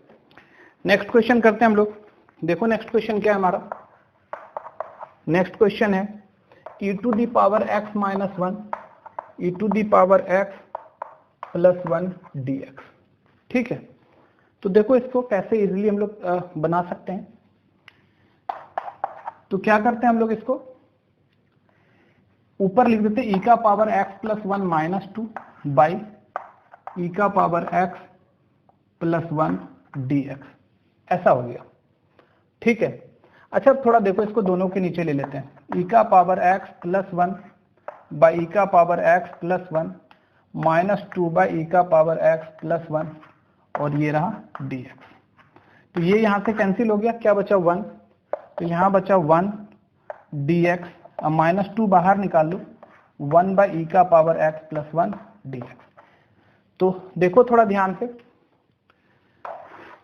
नेक्स्ट क्वेश्चन करते हैं हम लोग। देखो नेक्स्ट क्वेश्चन क्या है हमारा। नेक्स्ट क्वेश्चन है e to the power x minus 1 e to the power x plus 1 dx। ठीक है, तो देखो इसको कैसे इजीली हम लोग बना सकते हैं। तो क्या करते हैं हम लोग, इसको ऊपर लिख देते हैं e का power x plus 1 minus 2 by e का पावर x प्लस 1 dx, ऐसा हो गया। ठीक है, अच्छा थोड़ा देखो इसको दोनों के नीचे ले लेते हैं। e का power x plus 1 by e का power x plus 1 minus 2 by e का पावर x प्लस 1 और ये रहा dx। तो ये यहां से कैंसिल हो गया, क्या बचा 1, तो यहां बचा 1 dx। अब माइनस 2 बाहर निकाल लो, 1 बाई e का पावर x प्लस 1 dx। तो देखो थोड़ा ध्यान से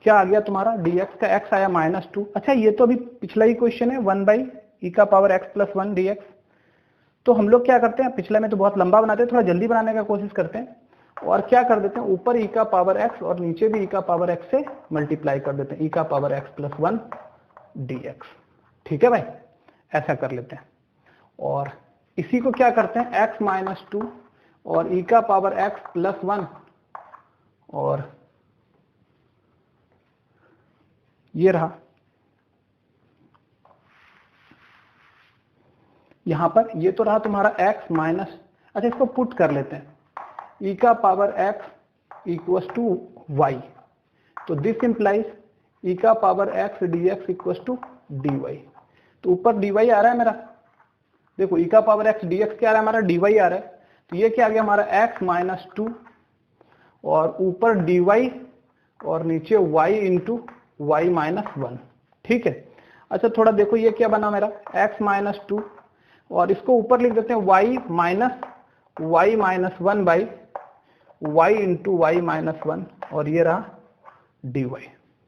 क्या आ गया तुम्हारा, dx का x आया माइनस 2। अच्छा ये तो अभी पिछला ही क्वेश्चन है, 1 बाई e का पावर x प्लस 1 dx। तो हम लोग क्या करते हैं, पिछले में तो बहुत लंबा बनाते हैं, थोड़ा जल्दी बनाने का कोशिश करते हैं और क्या कर देते हैं, ऊपर e का पावर x और नीचे भी e का पावर x से मल्टीप्लाई कर देते हैं, e का पावर x प्लस 1 dx। ठीक है भाई, ऐसा कर लेते हैं। और इसी को क्या करते हैं, x माइनस 2 और e का पावर x प्लस 1 और ये रहा, यहां पर ये तो रहा तुम्हारा x माइनस, अच्छा इसको पुट कर लेते हैं, e का power x equals to y। तो दिस इंप्लाइज e का power x dx equals to dy। तो ऊपर dy आ रहा है मेरा, देखो e का पावर x dx क्या आ रहा है हमारा, dy आ रहा है। तो ये क्या आ गया हमारा x माइनस 2 और ऊपर dy और नीचे y इंटू y माइनस 1। ठीक है, अच्छा थोड़ा देखो ये क्या बना मेरा, x माइनस 2 और इसको ऊपर लिख देते हैं y minus 1 by y into y minus 1 और ये रहा dy।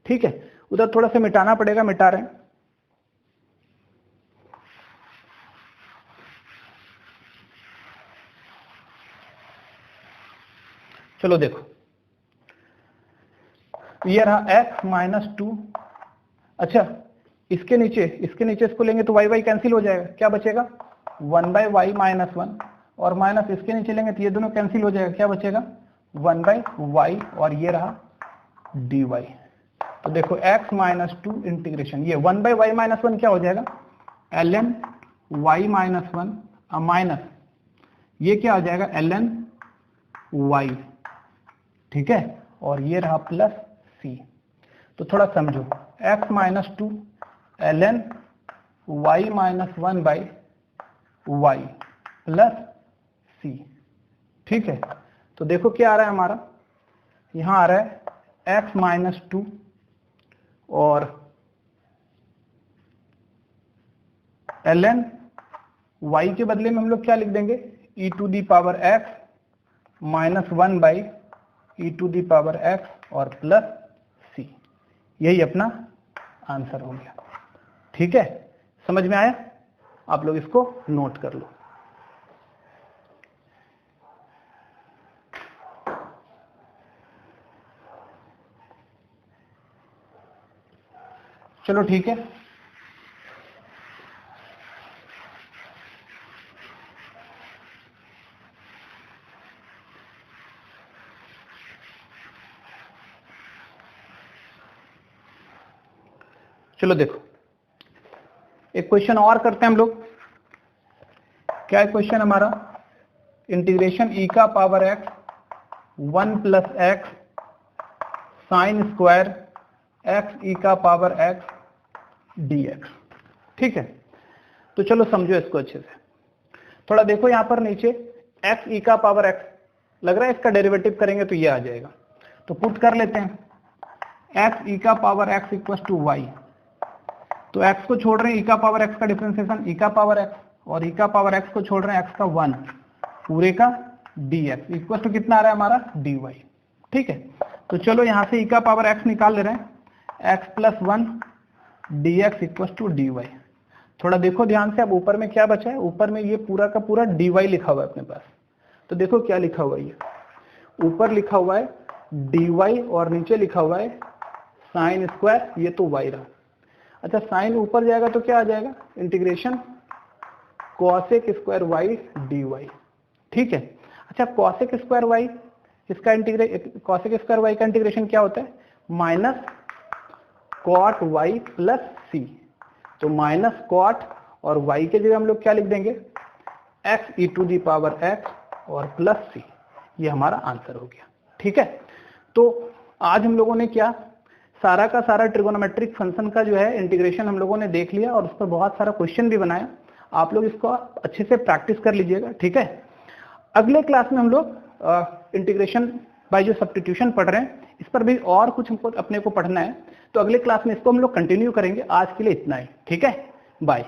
ठीक है, उधर थोड़ा सा मिटाना पड़ेगा, मिटा रहे हैं। चलो देखो ये रहा x माइनस 2। अच्छा इसके नीचे इसको लेंगे तो y कैंसिल हो जाएगा, क्या बचेगा 1 बाई वाई माइनस 1 और माइनस इसके नीचे लेंगे तो ये दोनों कैंसिल हो जाएगा, क्या बचेगा 1 बाई वाई और ये रहा dy। तो देखो x माइनस 2 इंटीग्रेशन, ये 1 बाई वाई माइनस 1 क्या हो जाएगा ln y माइनस 1 माइनस ये क्या हो जाएगा ln y। ठीक है, और ये रहा प्लस c। तो थोड़ा समझो, x minus 2 ln y minus 1 by y plus c। ठीक है, तो देखो क्या आ रहा है हमारा, यहां आ रहा है x माइनस 2 और ln y के बदले में हम लोग क्या लिख देंगे, e to the power x minus 1 by e to the power x और प्लस c। यही अपना आंसर हो गया। ठीक है, समझ में आया, आप लोग इसको नोट कर लो। चलो ठीक है, चलो देखो एक क्वेश्चन और करते हैं हम लोग। क्या है क्वेश्चन हमारा, इंटीग्रेशन e का power x 1 plus x sine square x e का पावर x dx। ठीक है, तो चलो समझो इसको अच्छे से। थोड़ा देखो यहां पर नीचे x e का पावर x लग रहा है, इसका डेरिवेटिव करेंगे तो ये आ जाएगा, तो पुट कर लेते हैं x e का power x equal to y। तो x को छोड़ रहे हैं, e का पावर x का डिफरेंशिएशन e का पावर x और e का पावर x को छोड़ रहे हैं x का 1 पूरे का dx इक्वल टू कितना आ रहा है हमारा dy। ठीक है, तो चलो यहां से e का पावर x निकाल ले रहे हैं, x plus 1 dx equal to dy। थोड़ा देखो ध्यान से, अब ऊपर में क्या बचा है, ऊपर में ये पूरा का पूरा dy लिखा हुआ है अपने पास। तो देखो क्या लिखा हुआ है, ये ऊपर लिखा हुआ है dy और नीचे लिखा हुआ है साइन स्क्वायर, ये तो y रहा। अच्छा साइन ऊपर जाएगा तो क्या आ जाएगा, integration cosec square y dy, ठीक है। अच्छा कॉसेक स्क्वायर y, इसका कॉसेक स्क्वायर y का इंटीग्रेशन क्या होता है, minus cot y plus c. तो माइनस कॉट और y के जगह हम लोग क्या लिख देंगे, x e to the power x और प्लस सी, ये हमारा आंसर हो गया, ठीक है। तो आज हम लोगों ने क्या सारा का सारा ट्रिगोनोमेट्रिक फंक्शन का जो है इंटीग्रेशन हम लोगों ने देख लिया और उस पर बहुत सारा क्वेश्चन भी बनाया। आप लोग इसको अच्छे से प्रैक्टिस कर लीजिएगा, ठीक है। अगले क्लास में हम लोग इंटीग्रेशन बाय जो सब्स्टिट्यूशन पढ़ रहे हैं, इस पर भी और कुछ हमको अपने को पढ़ना है, तो अगले क्लास में इसको हम लोग कंटिन्यू करेंगे। आज के लिए इतना ही, ठीक है, बाय।